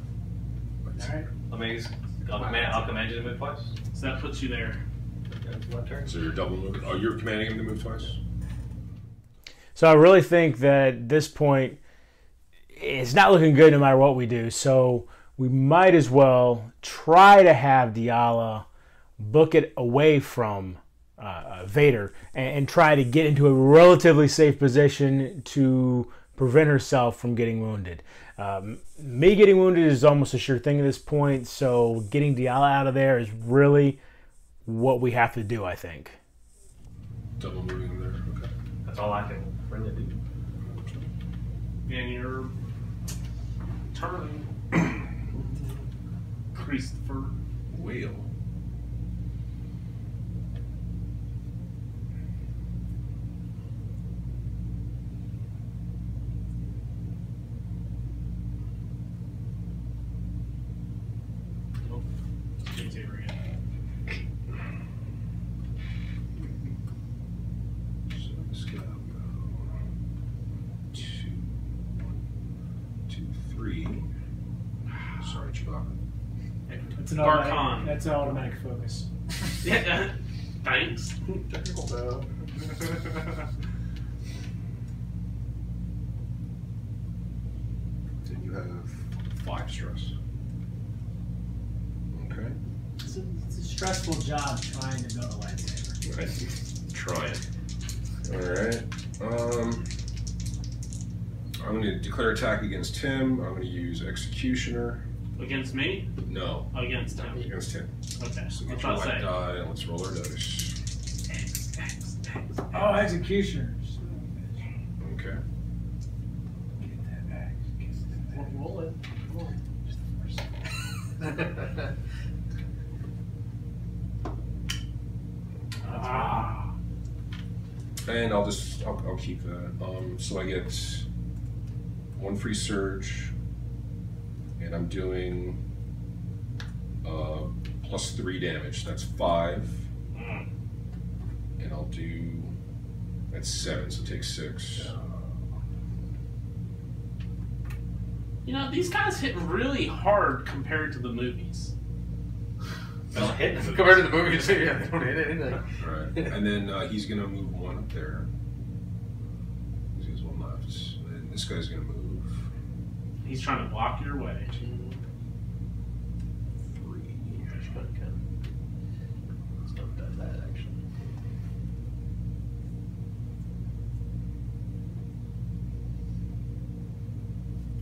Alright. I'll command you to move twice. So that puts you there. One turn. So you're double moving. Oh, you're commanding him to move twice? So I really think that at this point, it's not looking good no matter what we do. So we might as well try to have Diala book it away from Vader and try to get into a relatively safe position to prevent herself from getting wounded. Me getting wounded is almost a sure thing at this point, so getting Diala out of there is really what we have to do, I think. Double moving him there. Okay. That's all I can really do. And your turn. Christopher. Whale. Lightsaber again. So this guy will go 2, 1, 2, 3. Sorry, Chewbacca. That's an Barkon. automatic, that's an automatic focus. Yeah. Thanks. Technical though. Then you have 5 stress. Okay. It's a stressful job trying to build a lightsaber. Right. Trying. Alright. I'm going to declare attack against him. I'm going to use Executioner. Against me? No, Against him. against him. Okay. So What's get your I white say? die and let's roll our dice. Oh, executioners. Okay. Get that back. Roll it. Ah. And I'll keep that. So I get 1 free surge, and I'm doing plus 3 damage. That's 5, and I'll do that's 7. So take 6. You know, these guys hit really hard compared to the movies. Don't hit the Compared to the movies, yeah, they don't hit anything. Right, and then he's gonna move 1 up there. He has 1 left, and this guy's gonna move He's trying to block your way. 3. Stuff does that actually.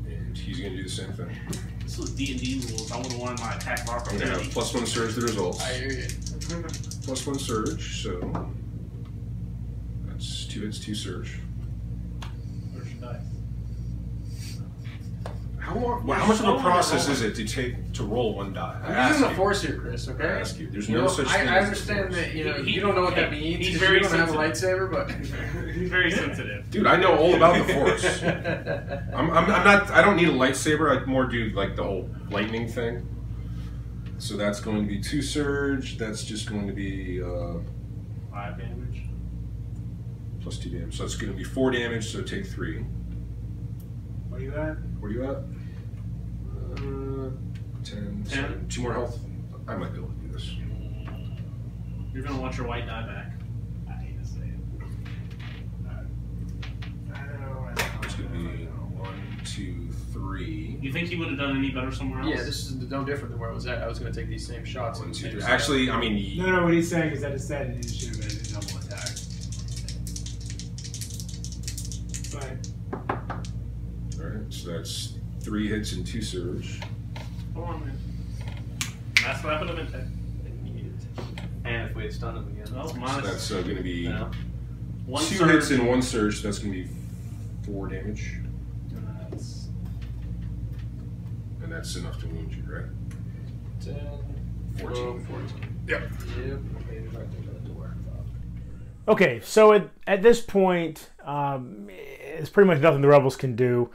And he's gonna do the same thing. This was D&D rules. I would have wanted my attack of I'm gonna have opportunity. plus 1 surge the results. I hear you. Plus 1 surge, so that's 2 hits, 2 surge. Where's your dice? How much of a process is it to take to roll 1 die? I I'm ask using the you. force here, Chris, okay? I ask you. There's You no know, such thing I as the understand force. that, you know, He- you don't know what that he- means. he's 'cause very you don't have a sensitive. lightsaber, but He's very sensitive. Dude, I know all about the force. I'm not. I don't need a lightsaber. I more do like the whole lightning thing. So that's going to be 2 surge. That's just going to be 5 damage. plus 2 damage. So that's going to be 4 damage. So take 3. What are you at? Where are you at? 10. 10. 2 more health. I might be able to do this. You're gonna want your white die back. I hate to say it. I know. It's going to be 1, 2, 3. You think he would have done any better somewhere else? yeah, this is no different than where I was at. I was going to take these same shots. 1, and 2, same 3. setup. Actually, I mean, No, what he's saying is that instead it should have been a double attack. But alright, so that's 3 hits and 2 surge. Hold on, man. That's what I would have been taking. And if we had stunned him again. Well, So minus that's going to be No. 1 2 surge. hits and 1 surge. So that's going to be 4 damage. That's And that's enough to wound you, right? 10, 14. 14. Yep. Yep. Okay, right there, that door. Okay, so at this point, it's pretty much nothing the rebels can do.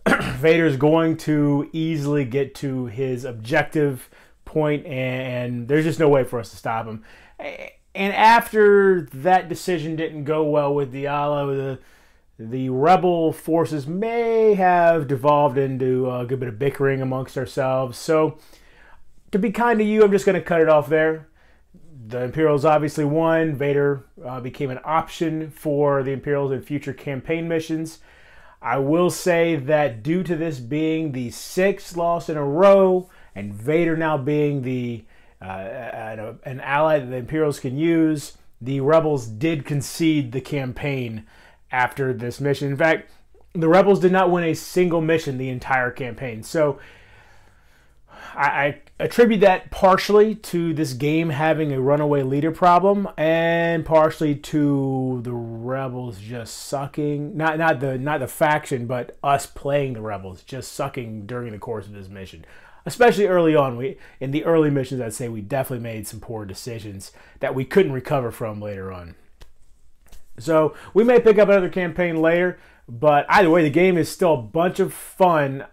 Vader's going to easily get to his objective point, and there's just no way for us to stop him. And after that decision didn't go well with Diallo, the rebel forces may have devolved into a good bit of bickering amongst ourselves. So, to be kind to you, I'm just going to cut it off there. The Imperials obviously won. Vader became an option for the Imperials in future campaign missions. I will say that due to this being the 6th loss in a row, and Vader now being the an ally that the Imperials can use, the Rebels did concede the campaign after this mission. In fact, the Rebels did not win a single mission the entire campaign. So I attribute that partially to this game having a runaway leader problem, and partially to the Rebels just sucking. Not the faction, but us playing the Rebels just sucking during the course of this mission. Especially early on, in the early missions, I'd say we definitely made some poor decisions that we couldn't recover from later on. So we may pick up another campaign later, but either way, the game is still a bunch of fun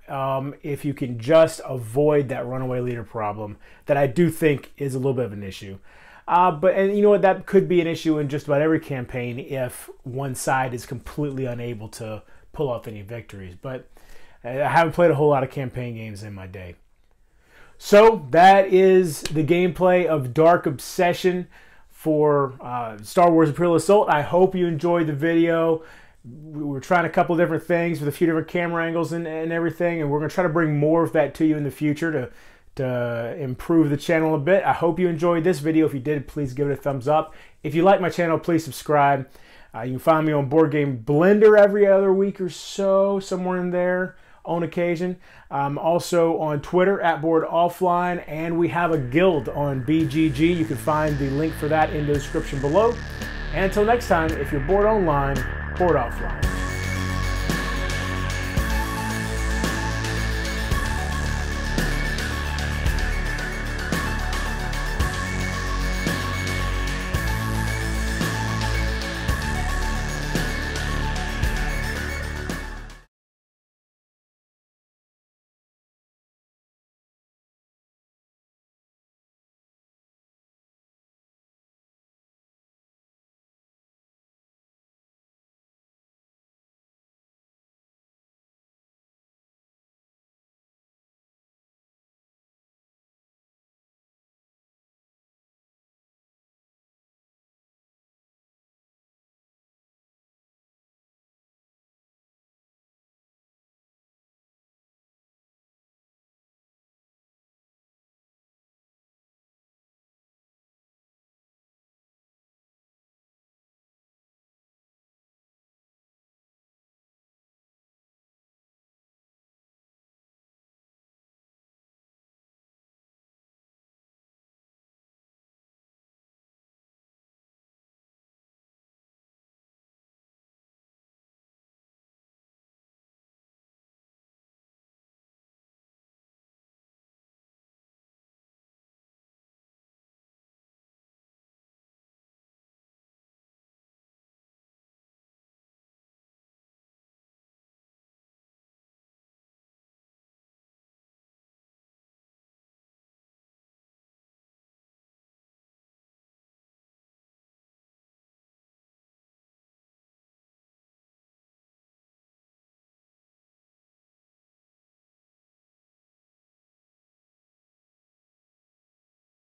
if you can just avoid that runaway leader problem that I do think is a little bit of an issue. And you know what, that could be an issue in just about every campaign if one side is completely unable to pull off any victories. But I haven't played a whole lot of campaign games in my day. So that is the gameplay of Dark Obsession for Star Wars Imperial Assault. I hope you enjoyed the video. We're trying a couple different things with a few different camera angles and everything, and we're going to try to bring more of that to you in the future to improve the channel a bit. I hope you enjoyed this video. If you did, please give it a thumbs up. If you like my channel, please subscribe. You can find me on Board Game Blender every other week or so, somewhere in there on occasion. Also on Twitter at boredoffline, and we have a guild on BGG. You can find the link for that in the description below. And until next time, if you're bored online, board offline.